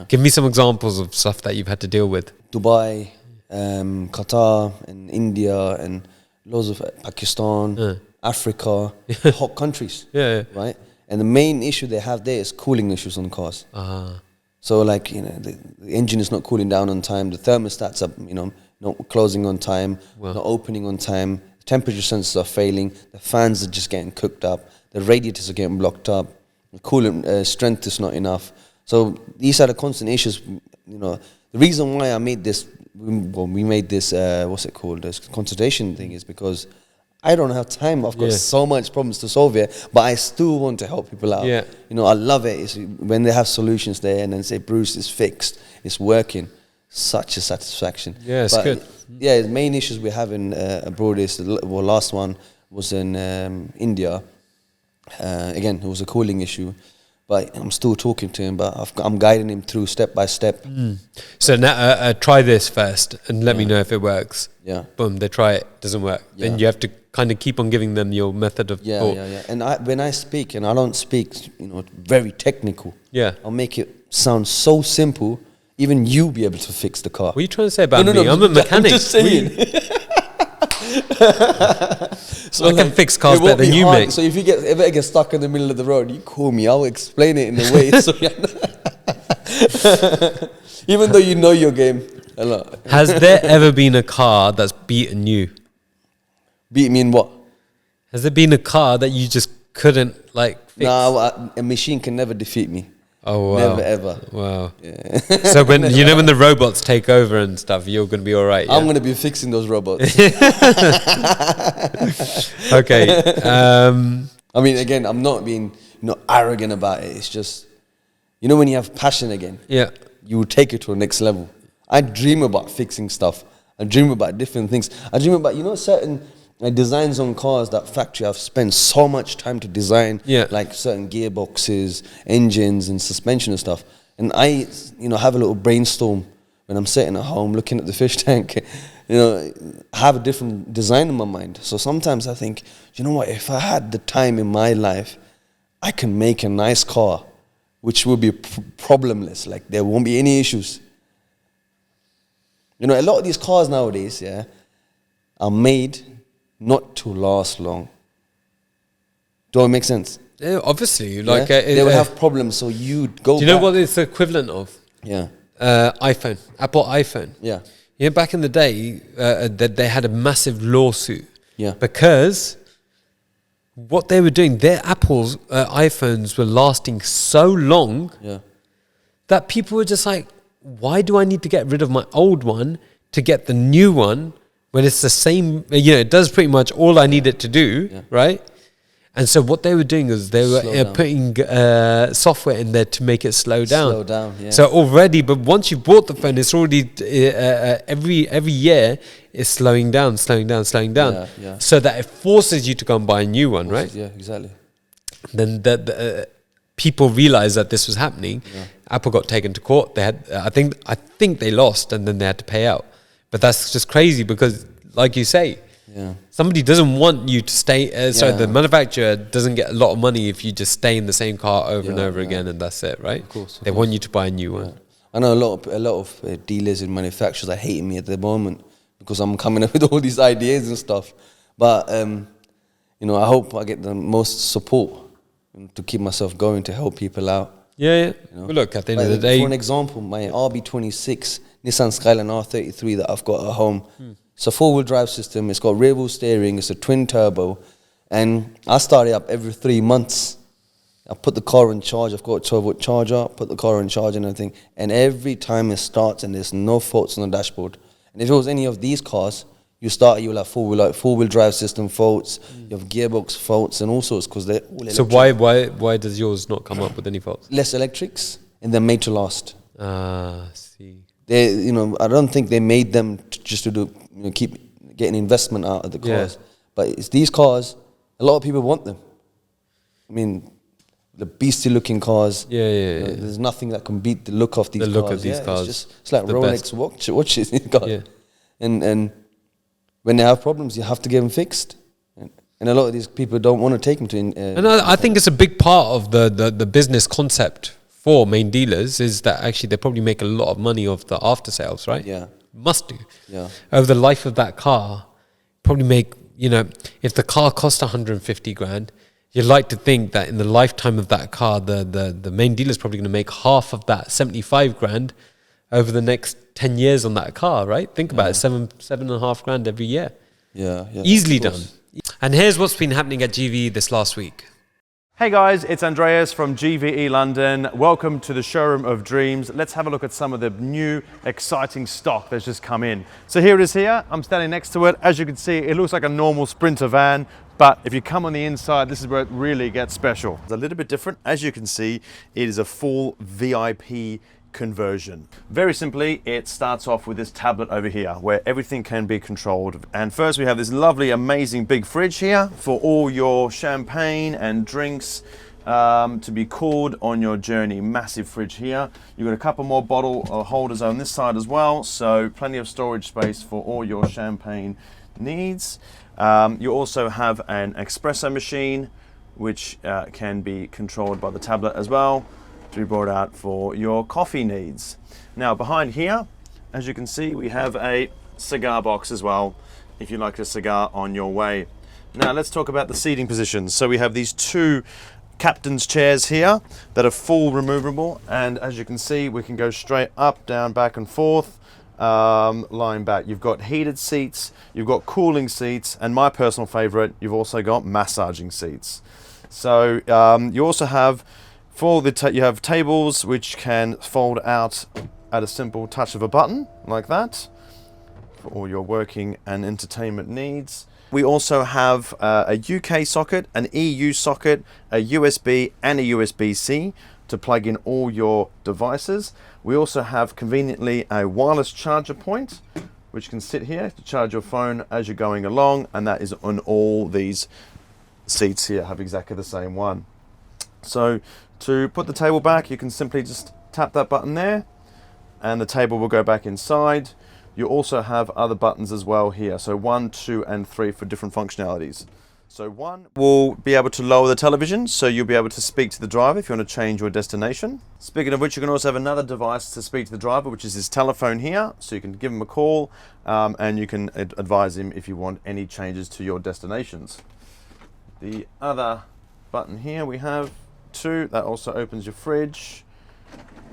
[SPEAKER 1] Give me some examples of stuff that you've had to deal with.
[SPEAKER 3] Dubai, Qatar, and India, and loads of Pakistan, Africa, hot countries, right? And the main issue they have there is cooling issues on cars. So like, the engine is not cooling down on time, the thermostats are, not closing on time, not opening on time, the temperature sensors are failing, the fans are just getting cooked up, the radiators are getting blocked up, the coolant strength is not enough. So these are the constant issues. The reason why I made this, we made this, what's it called, this consultation thing is because I don't have time. I've got so much problems to solve here, but I still want to help people out. I love it. It's when they have solutions there and then say, Bruce, it's fixed, it's working. Such a satisfaction.
[SPEAKER 1] Yeah, it's good.
[SPEAKER 3] Yeah, the main issues we're having abroad is, last one was in India. Again, it was a cooling issue. But I'm still talking to him, but I'm guiding him through step by step.
[SPEAKER 1] So now try this first and let me know if it works.
[SPEAKER 3] Yeah.
[SPEAKER 1] Boom, they try it, doesn't work. Then you have to kind of keep on giving them your method of thought.
[SPEAKER 3] Yeah. And when I speak, and I don't speak, very technical.
[SPEAKER 1] Yeah.
[SPEAKER 3] I'll make it sound so simple, even you be able to fix the car.
[SPEAKER 1] What are you trying to say about me? I'm a mechanic.
[SPEAKER 3] I'm just saying.
[SPEAKER 1] So I can fix cars better than you, mate.
[SPEAKER 3] So if you ever get stuck in the middle of the road, you call me. I'll explain it in a way. So even though you know your game a lot.
[SPEAKER 1] Has there ever been a car that's beaten you?
[SPEAKER 3] Beat me in what?
[SPEAKER 1] Has there been a car that you just couldn't fix?
[SPEAKER 3] No, a machine can never defeat me.
[SPEAKER 1] Oh, wow.
[SPEAKER 3] Never, ever.
[SPEAKER 1] Wow. Yeah. So when when the robots take over and stuff, you're going to be all right, yeah?
[SPEAKER 3] I'm going to be fixing those robots.
[SPEAKER 1] Okay.
[SPEAKER 3] I mean, again, I'm not being arrogant about it. It's just, when you have passion again, you will take it to the next level. I dream about fixing stuff. I dream about different things. I dream about, certain designs on cars that factory have spent so much time to design, like certain gearboxes, engines and suspension and stuff. And I, have a little brainstorm when I'm sitting at home looking at the fish tank, have a different design in my mind. So sometimes I think, you know what, if I had the time in my life, I can make a nice car, which will be problemless. Like, there won't be any issues. You know, a lot of these cars nowadays, are made not to last long. Do it make sense?
[SPEAKER 1] Yeah, obviously.
[SPEAKER 3] Yeah?
[SPEAKER 1] Like
[SPEAKER 3] they will have problems, so you go.
[SPEAKER 1] Do you know what it's the equivalent of?
[SPEAKER 3] Yeah.
[SPEAKER 1] iPhone, Apple iPhone.
[SPEAKER 3] Yeah.
[SPEAKER 1] You know, back in the day, they had a massive lawsuit.
[SPEAKER 3] Yeah.
[SPEAKER 1] Because what they were doing, their Apple's iPhones were lasting so long that people were just like, why do I need to get rid of my old one to get the new one when it's the same, you know, it does pretty much all I need it to do, right? And so what they were doing is they were putting software in there to make it slow down.
[SPEAKER 3] Slow down, yeah.
[SPEAKER 1] So already, but once you bought the phone, it's already, every year it's slowing down.
[SPEAKER 3] Yeah, yeah.
[SPEAKER 1] So that it forces you to go and buy a new one, right?
[SPEAKER 3] Yeah, exactly.
[SPEAKER 1] Then people realized that this was happening. Yeah. Apple got taken to court. They had, I think they lost, and then they had to pay out. But that's just crazy because, like you say, somebody doesn't want you to stay. Sorry, the manufacturer doesn't get a lot of money if you just stay in the same car over and over again, and that's it, right? Of course. They want you to buy a new one.
[SPEAKER 3] I know a lot of dealers and manufacturers are hating me at the moment because I'm coming up with all these ideas and stuff. But you know, I hope I get the most support to keep myself going, to help people out.
[SPEAKER 1] Yeah.
[SPEAKER 3] You know?
[SPEAKER 1] Well, look, at the end of the day,
[SPEAKER 3] for an example, my RB26 Nissan Skyline R33 that I've got at home. It's a 4-wheel drive system. It's got rear wheel steering. It's a twin turbo, and I start it up every 3 months. I put the car in charge. I've got a 12-volt charger. Put the car in charge and everything. And every time it starts, and there's no faults on the dashboard. And if it was any of these cars, you will have four-wheel drive system faults. You have gearbox faults and all sorts because they're all electric.
[SPEAKER 1] So why does yours not come up with any faults?
[SPEAKER 3] Less electrics, and they're made to last.
[SPEAKER 1] See.
[SPEAKER 3] They, you know, I don't think they made them just to do, you know, keep getting investment out of the cars. Yeah. But it's these cars, a lot of people want them. I mean, the beastly-looking cars.
[SPEAKER 1] Yeah.
[SPEAKER 3] There's nothing that can beat the look of these cars.
[SPEAKER 1] The look of these cars.
[SPEAKER 3] It's like Rolex watches. Yeah. And when they have problems, you have to get them fixed. And a lot of these people don't want to take them to...
[SPEAKER 1] and I think it's a big part of the business concept for main dealers is that actually they probably make a lot of money off the after sales, right?
[SPEAKER 3] Yeah.
[SPEAKER 1] Must do.
[SPEAKER 3] Yeah.
[SPEAKER 1] Over the life of that car, probably make, you know, if the car cost 150 grand, you'd like to think that in the lifetime of that car, the main dealer's probably going to make half of that 75 grand over the next 10 years on that car, right? Think about it, 7.5 grand every year.
[SPEAKER 3] Yeah.
[SPEAKER 1] Easily done. And here's what's been happening at GVE this last week.
[SPEAKER 5] Hey guys, it's Andreas from GVE London. Welcome to the showroom of dreams. Let's have a look at some of the new exciting stock that's just come in. So here it is here. I'm standing next to it. As you can see, it looks like a normal Sprinter van, but if you come on the inside, this is where it really gets special. It's a little bit different. As you can see, it is a full VIP conversion. Very simply, it starts off with this tablet over here where everything can be controlled. And first we have this lovely, amazing big fridge here for all your champagne and drinks to be cooled on your journey. Massive fridge here. You've got a couple more bottle holders on this side as well, so plenty of storage space for all your champagne needs. You also have an espresso machine which can be controlled by the tablet as well, to be brought out for your coffee needs. Now behind here, as you can see, we have a cigar box as well, if you like a cigar on your way. Now let's talk about the seating positions. So we have these two captain's chairs here that are full removable, and as you can see, we can go straight up, down, back and forth, lying back. You've got heated seats, you've got cooling seats, and my personal favorite, you've also got massaging seats. So you also have you have tables which can fold out at a simple touch of a button like that for all your working and entertainment needs. We also have a UK socket, an EU socket, a USB and a USB-C to plug in all your devices. We also have conveniently a wireless charger point which can sit here to charge your phone as you're going along, and that is on all these seats here, have exactly the same one. So to put the table back, you can simply just tap that button there and the table will go back inside. You also have other buttons as well here, so 1, 2 and 3 for different functionalities. So one will be able to lower the television, so you'll be able to speak to the driver if you want to change your destination. Speaking of which, you can also have another device to speak to the driver, which is his telephone here. So you can give him a call and you can advise him if you want any changes to your destinations. The other button here we have two, that also opens your fridge,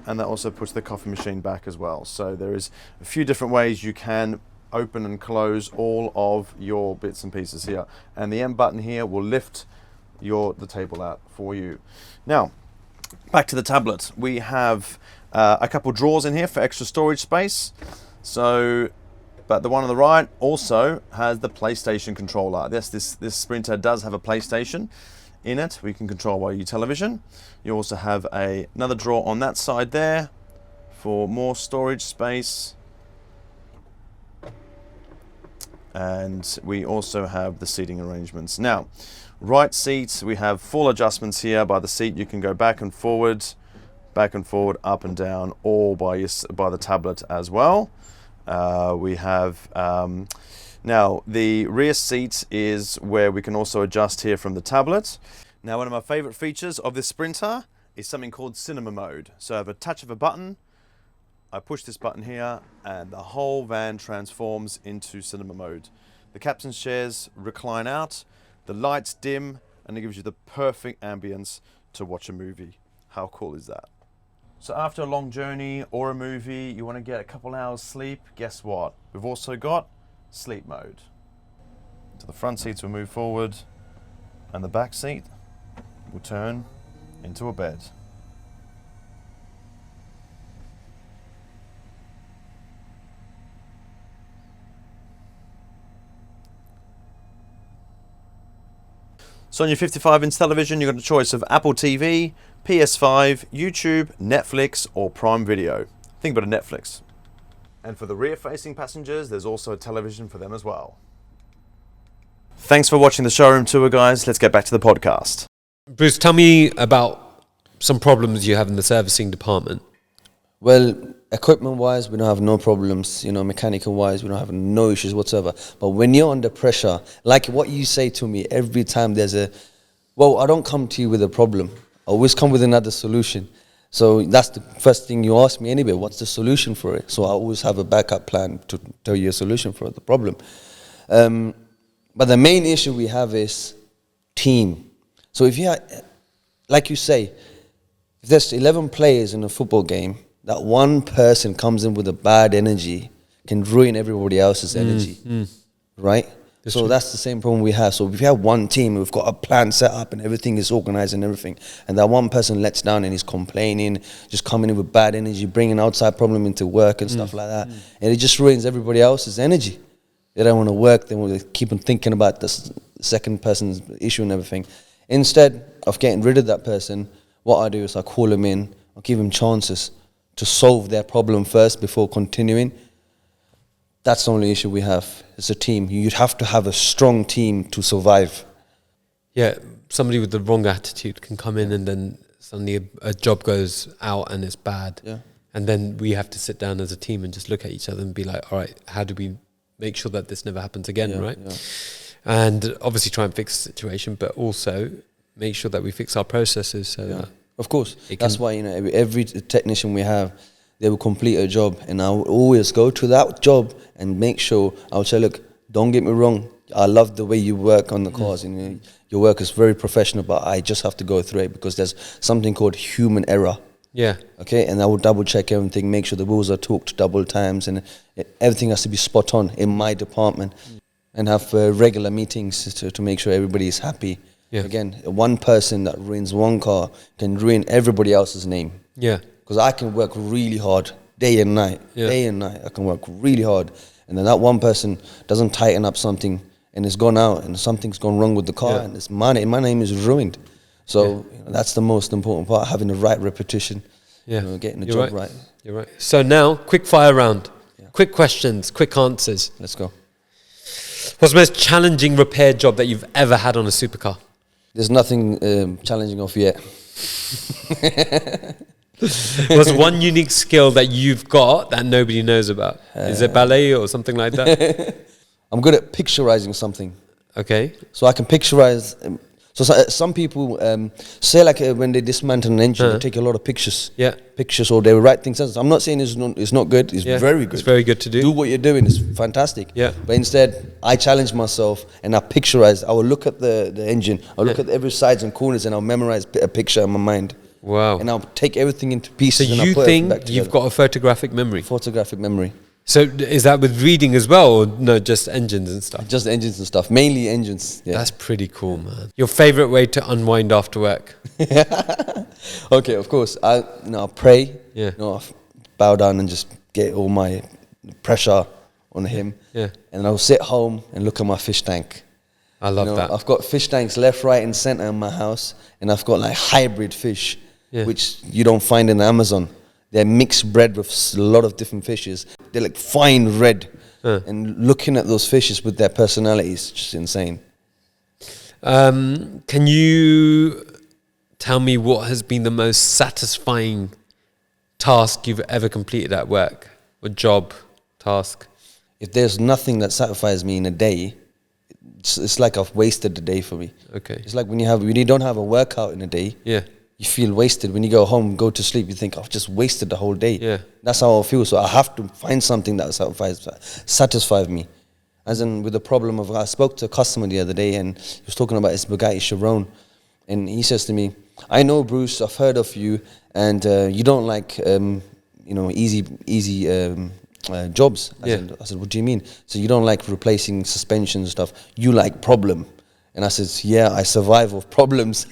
[SPEAKER 5] and that also puts the coffee machine back as well. So there is a few different ways you can open and close all of your bits and pieces here, and the M button here will lift the table out for you. Now back to the tablet, we have a couple drawers in here for extra storage space. So but the one on the right also has the PlayStation controller. This Sprinter does have a PlayStation in it. We can control your television. You also have another drawer on that side there for more storage space. And we also have the seating arrangements. Now, right seats, we have full adjustments here. By the seat, you can go back and forward, up and down, or by the tablet as well. We have now the rear seat is where we can also adjust here from the tablet. Now, one of my favorite features of this Sprinter is something called cinema mode. So I have a touch of a button, I push this button here and the whole van transforms into cinema mode. The captain's chairs recline out, the lights dim, and it gives you the perfect ambience to watch a movie. How cool is that? So after a long journey or a movie, you want to get a couple hours sleep, guess what? We've also got sleep mode. So the front seats will move forward and the back seat will turn into a bed. So on your 55-inch television, you've got a choice of Apple TV, PS5, YouTube, Netflix, or Prime Video. Think about a Netflix. And for the rear-facing passengers, there's also a television for them as well. Thanks for watching the showroom tour, guys. Let's get back to the podcast.
[SPEAKER 1] Bruce, tell me about some problems you have in the servicing department.
[SPEAKER 2] Well, equipment-wise, we don't have no problems. Mechanical-wise, we don't have no issues whatsoever. But when you're under pressure, like what you say to me every time I don't come to you with a problem. I always come with another solution. So that's the first thing you ask me anyway, what's the solution for it? So I always have a backup plan to tell you a solution for the problem. But the main issue we have is team. So if like you say, if there's 11 players in a football game, that one person comes in with a bad energy can ruin everybody else's energy, right? That's the same problem we have. So if you have one team, we've got a plan set up and everything is organized and everything, and that one person lets down and he's complaining, just coming in with bad energy, bringing outside problem into work and stuff like that, and it just ruins everybody else's energy. They don't want to work, they want to keep on thinking about the second person's issue and everything. Instead of getting rid of that person, what I do is I call him in, I give him chances to solve their problem first before continuing. That's the only issue we have. It's a team. You'd have to have a strong team to survive.
[SPEAKER 1] Yeah, somebody with the wrong attitude can come in and then suddenly a job goes out and it's bad. Yeah. And then we have to sit down as a team and just look at each other and be like, all right, how do we make sure that this never happens again, right? Yeah. And obviously try and fix the situation, but also make sure that we fix our processes so that...
[SPEAKER 2] Of course. That's why, every technician we have, they will complete a job, and I will always go to that job and make sure, I'll say, look, don't get me wrong, I love the way you work on the cars, and your work is very professional, but I just have to go through it because there's something called human error. Yeah. Okay, and I will double check everything, make sure the wheels are torqued double times, and everything has to be spot on in my department, and have regular meetings to make sure everybody is happy. Yeah. Again, one person that ruins one car can ruin everybody else's name. Yeah. Because I can work really hard day and night. Yeah. Day and night. I can work really hard. And then that one person doesn't tighten up something and it's gone out and something's gone wrong with the car and it's my name is ruined. So that's the most important part, having the right repetition. Yeah. Getting the job right.
[SPEAKER 1] You're right. So now, quick fire round. Yeah. Quick questions, quick answers.
[SPEAKER 2] Let's go.
[SPEAKER 1] What's the most challenging repair job that you've ever had on a supercar?
[SPEAKER 2] There's nothing challenging off yet.
[SPEAKER 1] What's one unique skill that you've got that nobody knows about? Is it ballet or something like that?
[SPEAKER 2] I'm good at picturizing something.
[SPEAKER 1] Okay.
[SPEAKER 3] So I can picturize. Some people say like when they dismantle an engine, they take a lot of pictures.
[SPEAKER 1] Yeah.
[SPEAKER 3] Pictures, or they write things down. I'm not saying it's not good. It's very good.
[SPEAKER 1] It's very good to do.
[SPEAKER 3] Do what you're doing. It's fantastic.
[SPEAKER 1] Yeah.
[SPEAKER 3] But instead, I challenge myself and I picturize. I will look at the engine. I'll look at every sides and corners, and I'll memorize a picture in my mind.
[SPEAKER 1] Wow.
[SPEAKER 3] And I'll take everything into pieces.
[SPEAKER 1] So
[SPEAKER 3] and
[SPEAKER 1] you
[SPEAKER 3] I'll put
[SPEAKER 1] think
[SPEAKER 3] back
[SPEAKER 1] you've got a photographic memory?
[SPEAKER 3] photographic memory.
[SPEAKER 1] So is that with reading as well, or no, just engines and stuff?
[SPEAKER 3] Just engines and stuff. Mainly engines. Yeah.
[SPEAKER 1] That's pretty cool, man. Your favorite way to unwind after work?
[SPEAKER 3] Okay, of course. I pray.
[SPEAKER 1] Yeah.
[SPEAKER 3] I bow down and just get all my pressure on him.
[SPEAKER 1] Yeah.
[SPEAKER 3] And I'll sit home and look at my fish tank.
[SPEAKER 1] I love that.
[SPEAKER 3] I've got fish tanks left, right, and center in my house, and I've got like hybrid fish, which you don't find in the Amazon. They're mixed bred with a lot of different fishes. They're like fine red. And looking at those fishes with their personalities is just insane.
[SPEAKER 1] Can you tell me what has been the most satisfying task you've ever completed at work? Or job, task?
[SPEAKER 3] If there's nothing that satisfies me in a day, it's like I've wasted the day for me.
[SPEAKER 1] Okay.
[SPEAKER 3] It's like when you don't have a workout in a day.
[SPEAKER 1] Yeah.
[SPEAKER 3] You feel wasted. When you go home, go to sleep, you think, I've just wasted the whole day.
[SPEAKER 1] Yeah.
[SPEAKER 3] That's how I feel. So I have to find something that satisfies me. As in with the problem of, I spoke to a customer the other day, and he was talking about his Bugatti Chiron. And he says to me, I know, Bruce, I've heard of you, and you don't like, easy jobs. I said, what do you mean? So you don't like replacing suspensions and stuff. You like problem. And I said, yeah, I survive off problems.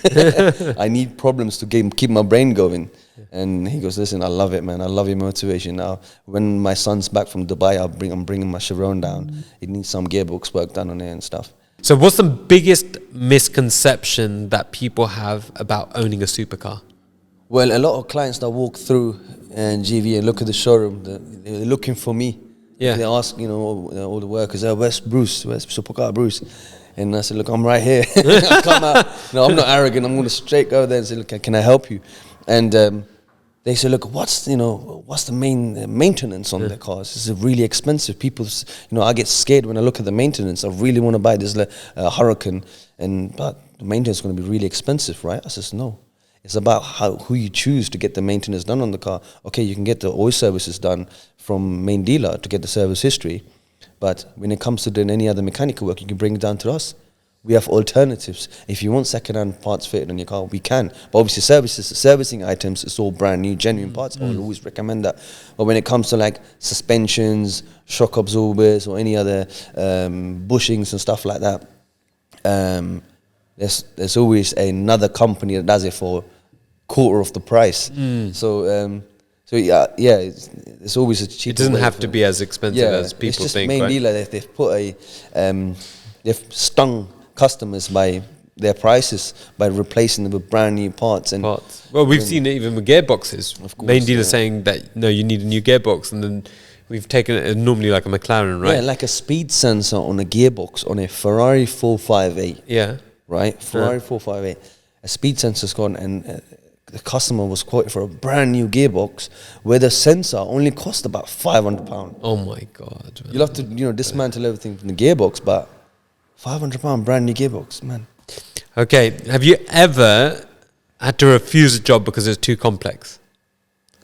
[SPEAKER 3] I need problems to keep my brain going. And he goes, listen, I love it, man. I love your motivation. Now, when my son's back from Dubai, I'm bringing my Chiron down. It needs some gearbox work done on it and stuff.
[SPEAKER 1] So what's the biggest misconception that people have about owning a supercar?
[SPEAKER 3] Well, a lot of clients that walk through GVE and look at the showroom, they're looking for me.
[SPEAKER 1] Yeah.
[SPEAKER 3] They ask, all the workers, where's Bruce? Where's Supercar Bruce? And I said, look, I'm right here. I come out. No, I'm not arrogant. I'm going to straight go there and say, look, can I help you? And they say, look, what's the main maintenance on the cars? This is really expensive. People, I get scared when I look at the maintenance. I really want to buy this Hurricane, but the maintenance is going to be really expensive, right? I says, no. It's about who you choose to get the maintenance done on the car. Okay, you can get the oil services done from main dealer to get the service history. But when it comes to doing any other mechanical work, you can bring it down to us. We have alternatives. If you want second-hand parts fitted on your car, we can. But obviously servicing items, it's all brand new, genuine parts. I will always recommend that. But when it comes to like suspensions, shock absorbers, or any other bushings and stuff like that, there's always another company that does it for quarter of the price. So it's always a cheaper.
[SPEAKER 1] It doesn't have to be as expensive as people
[SPEAKER 3] it's just
[SPEAKER 1] think,
[SPEAKER 3] main
[SPEAKER 1] right?
[SPEAKER 3] dealer. They've put they've stung customers by their prices by replacing them with brand new parts and
[SPEAKER 1] parts. Well, we've seen it even with gearboxes.
[SPEAKER 3] Of course,
[SPEAKER 1] main dealer saying that no, you need a new gearbox, and then we've taken it normally like a McLaren, right?
[SPEAKER 3] Yeah, like a speed sensor on a gearbox on a Ferrari 458.
[SPEAKER 1] Yeah.
[SPEAKER 3] Right, Ferrari 458. A speed sensor's gone, and the customer was quoted for a brand new gearbox where the sensor only cost about £500.
[SPEAKER 1] Oh my God. Man.
[SPEAKER 3] You'll have to, dismantle everything from the gearbox, but £500 brand new gearbox, man.
[SPEAKER 1] Okay, have you ever had to refuse a job because it's too complex?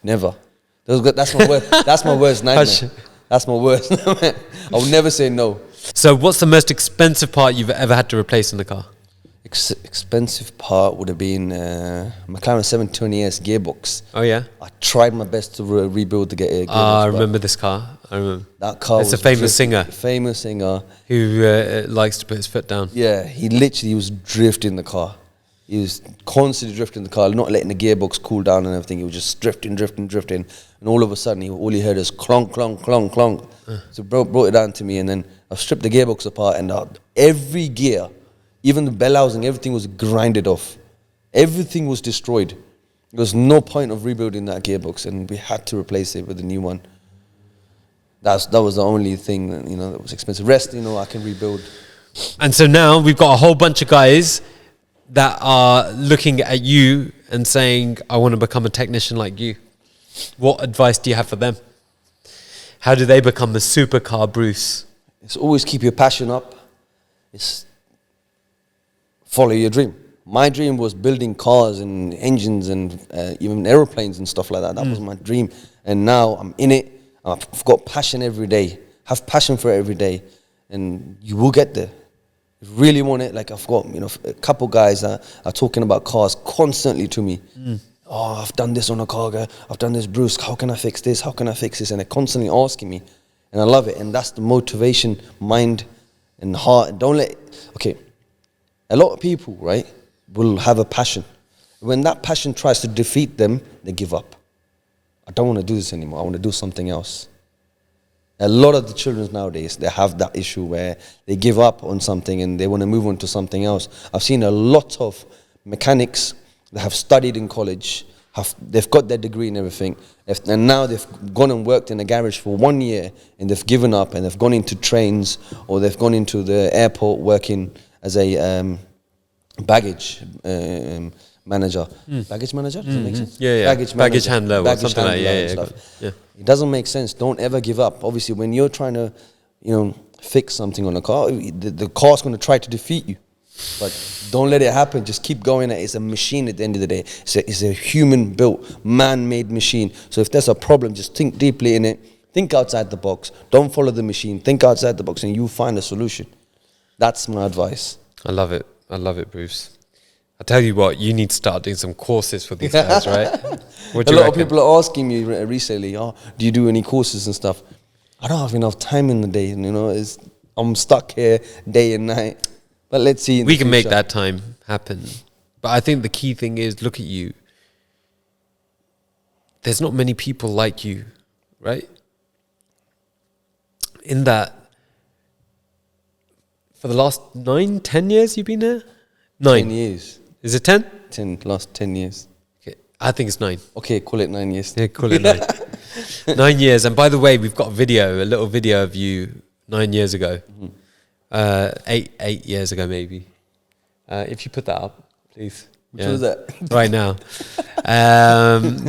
[SPEAKER 3] Never. That's my worst. That's my worst nightmare. That's my worst nightmare. I would never say no.
[SPEAKER 1] So, what's the most expensive part you've ever had to replace in the car?
[SPEAKER 3] Expensive part would have been McLaren 720S gearbox.
[SPEAKER 1] Oh yeah.
[SPEAKER 3] I tried my best to rebuild the gearbox.
[SPEAKER 1] I remember this car. I remember
[SPEAKER 3] that car.
[SPEAKER 1] It's a famous singer.
[SPEAKER 3] Famous singer
[SPEAKER 1] who likes to put his foot down.
[SPEAKER 3] Yeah, he literally was drifting the car. He was constantly drifting the car, not letting the gearbox cool down and everything. He was just drifting. And all of a sudden, all he heard is clonk, clonk, clonk, clonk. So brought it down to me, and then I stripped the gearbox apart, and every gear, even the bell housing, everything was grinded off. Everything was destroyed. There was no point of rebuilding that gearbox, and we had to replace it with a new one. That was the only thing that was expensive. Rest, I can rebuild.
[SPEAKER 1] And so now we've got a whole bunch of guys that are looking at you and saying, I want to become a technician like you. What advice do you have for them? How do they become the Supercar Bruce?
[SPEAKER 3] It's always keep your passion up. It's follow your dream. My dream was building cars and engines and even aeroplanes and stuff like that. That was my dream. And now I'm in it. I've got passion every day. Have passion for it every day. And you will get there. If you really want it, like I've got, a couple guys that are talking about cars constantly to me. Oh, I've done this on a car, guy. I've done this, Bruce. How can I fix this? How can I fix this? And they're constantly asking me. And I love it. And that's the motivation, mind and heart. Don't let, a lot of people, right, will have a passion. When that passion tries to defeat them, they give up. I don't want to do this anymore. I want to do something else. A lot of the children nowadays, they have that issue where they give up on something and they want to move on to something else. I've seen a lot of mechanics that have studied in college, they've got their degree and everything, and now they've gone and worked in a garage for 1 year and they've given up and they've gone into trains or they've gone into the airport working as a baggage manager. Baggage manager? Does that make sense?
[SPEAKER 1] Yeah. Baggage handler or something like that. Yeah.
[SPEAKER 3] It doesn't make sense. Don't ever give up. Obviously, when you're trying to, fix something on a car, the car's going to try to defeat you. But don't let it happen. Just keep going. It's a machine at the end of the day. It's a human-built, man-made machine. So if there's a problem, just think deeply in it. Think outside the box. Don't follow the machine. Think outside the box and you'll find a solution. That's my advice.
[SPEAKER 1] I love it, Bruce. I tell you what, you need to start doing some courses for these guys, right?
[SPEAKER 3] A lot of people are asking me recently, do you do any courses and stuff? I don't have enough time in the day, I'm stuck here day and night. But let's see.
[SPEAKER 1] We can make that time happen. But I think the key thing is, look at you. There's not many people like you, right? In that, for the last 9-10 years you've been there? 9
[SPEAKER 3] years.
[SPEAKER 1] Is it 10?
[SPEAKER 3] Last 10 years.
[SPEAKER 1] Okay, I think it's 9.
[SPEAKER 3] Okay, call it 9 years.
[SPEAKER 1] Yeah, call it 9. 9 years. And by the way, we've got a little video of you 9 years ago. 8 years ago, maybe. If you put that up, please.
[SPEAKER 3] Which was that?
[SPEAKER 1] Right now.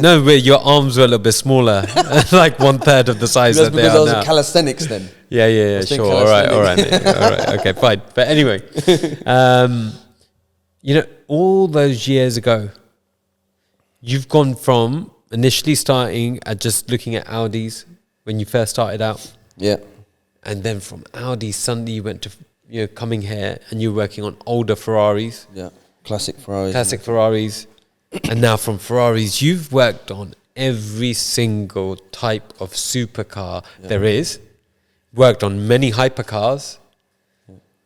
[SPEAKER 1] No, your arms were a little bit smaller, like 1/3 of the size that they are now.
[SPEAKER 3] Because I was calisthenics then.
[SPEAKER 1] Yeah, sure. All right, mate. All right, okay, fine. But anyway, all those years ago, you've gone from initially starting at just looking at Audis when you first started out.
[SPEAKER 3] Yeah.
[SPEAKER 1] And then from Audi, suddenly you went to coming here and you're working on older Ferraris.
[SPEAKER 3] Yeah, classic Ferraris.
[SPEAKER 1] And now from Ferraris, you've worked on every single type of supercar there is. Worked on many hypercars,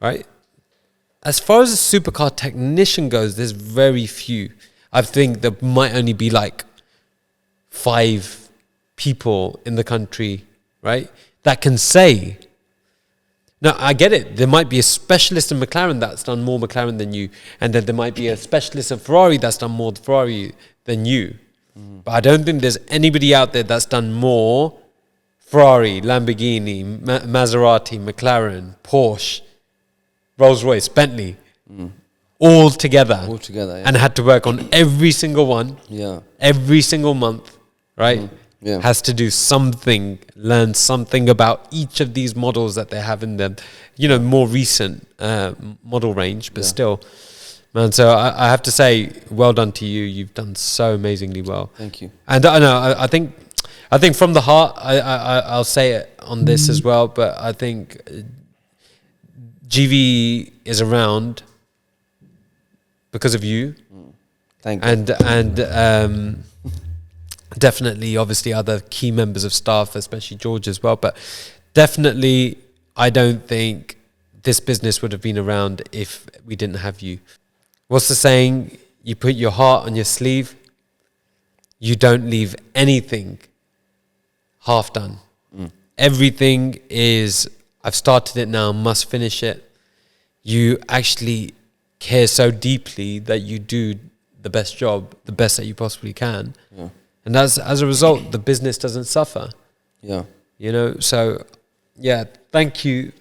[SPEAKER 1] right? As far as a supercar technician goes, there's very few. I think there might only be like 5 people in the country, right, that can say. Now, I get it. There might be a specialist in McLaren that's done more McLaren than you. And then there might be a specialist in Ferrari that's done more Ferrari than you. But I don't think there's anybody out there that's done more Ferrari, Lamborghini, Maserati, McLaren, Porsche, Rolls-Royce, Bentley, all together.
[SPEAKER 3] Yeah.
[SPEAKER 1] And had to work on every single one, every single month, right?
[SPEAKER 3] Yeah.
[SPEAKER 1] Has to do something, learn something about each of these models that they have in the, more recent model range, but still, man. So I have to say, well done to you. You've done so amazingly well.
[SPEAKER 3] Thank you.
[SPEAKER 1] And I know, I think from the heart, I'll say it on this as well, but I think GVE is around because of you.
[SPEAKER 3] Thank you.
[SPEAKER 1] And definitely, obviously, other key members of staff, especially George as well. But definitely, I don't think this business would have been around if we didn't have you. What's the saying? You put your heart on your sleeve. You don't leave anything half done. Everything is, I've started it now, must finish it. You actually care so deeply that you do the best job, the best that you possibly can.
[SPEAKER 3] Yeah.
[SPEAKER 1] And as a result, the business doesn't suffer.
[SPEAKER 3] Yeah.
[SPEAKER 1] So, thank you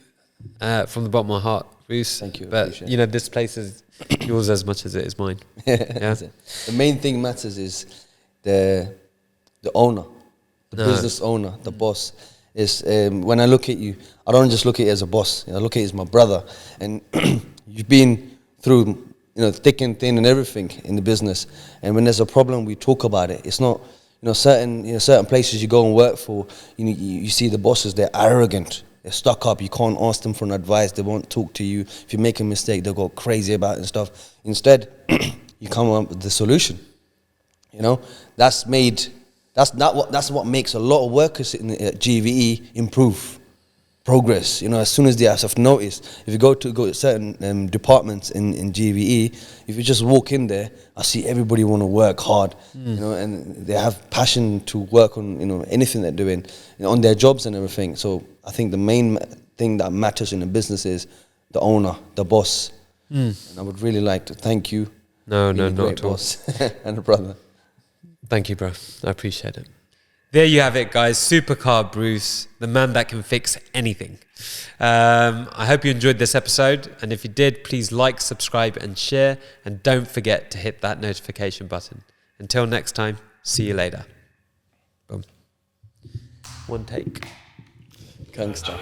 [SPEAKER 1] from the bottom of my heart, Bruce.
[SPEAKER 3] Thank you.
[SPEAKER 1] But, this place is yours as much as it is mine. Yeah.
[SPEAKER 3] The main thing matters is the owner, the business owner, the boss. Is when I look at you, I don't just look at you as a boss. I look at you as my brother. And you've been through
[SPEAKER 2] thick and thin and everything in the business. And when there's a problem, we talk about it. It's not, certain places you go and work for, you see the bosses, they're arrogant. They're stuck up. You can't ask them for an advice. They won't talk to you. If you make a mistake, they'll go crazy about it and stuff. Instead, you come up with the solution. That's what makes a lot of workers at GVE improve, progress. As soon as they have noticed, if you go to certain departments in GVE, if you just walk in there, I see everybody want to work hard, and they have passion to work on anything they're doing, on their jobs and everything. So I think the main thing that matters in a business is the owner, the boss. And I would really like to thank you.
[SPEAKER 1] No, not at all.
[SPEAKER 2] Boss and a brother.
[SPEAKER 1] Thank you, bro. I appreciate it. There you have it, guys. Supercar Bruce, the man that can fix anything. I hope you enjoyed this episode. And if you did, please like, subscribe, and share. And don't forget to hit that notification button. Until next time, see you later. Boom. One take.
[SPEAKER 2] Gangster.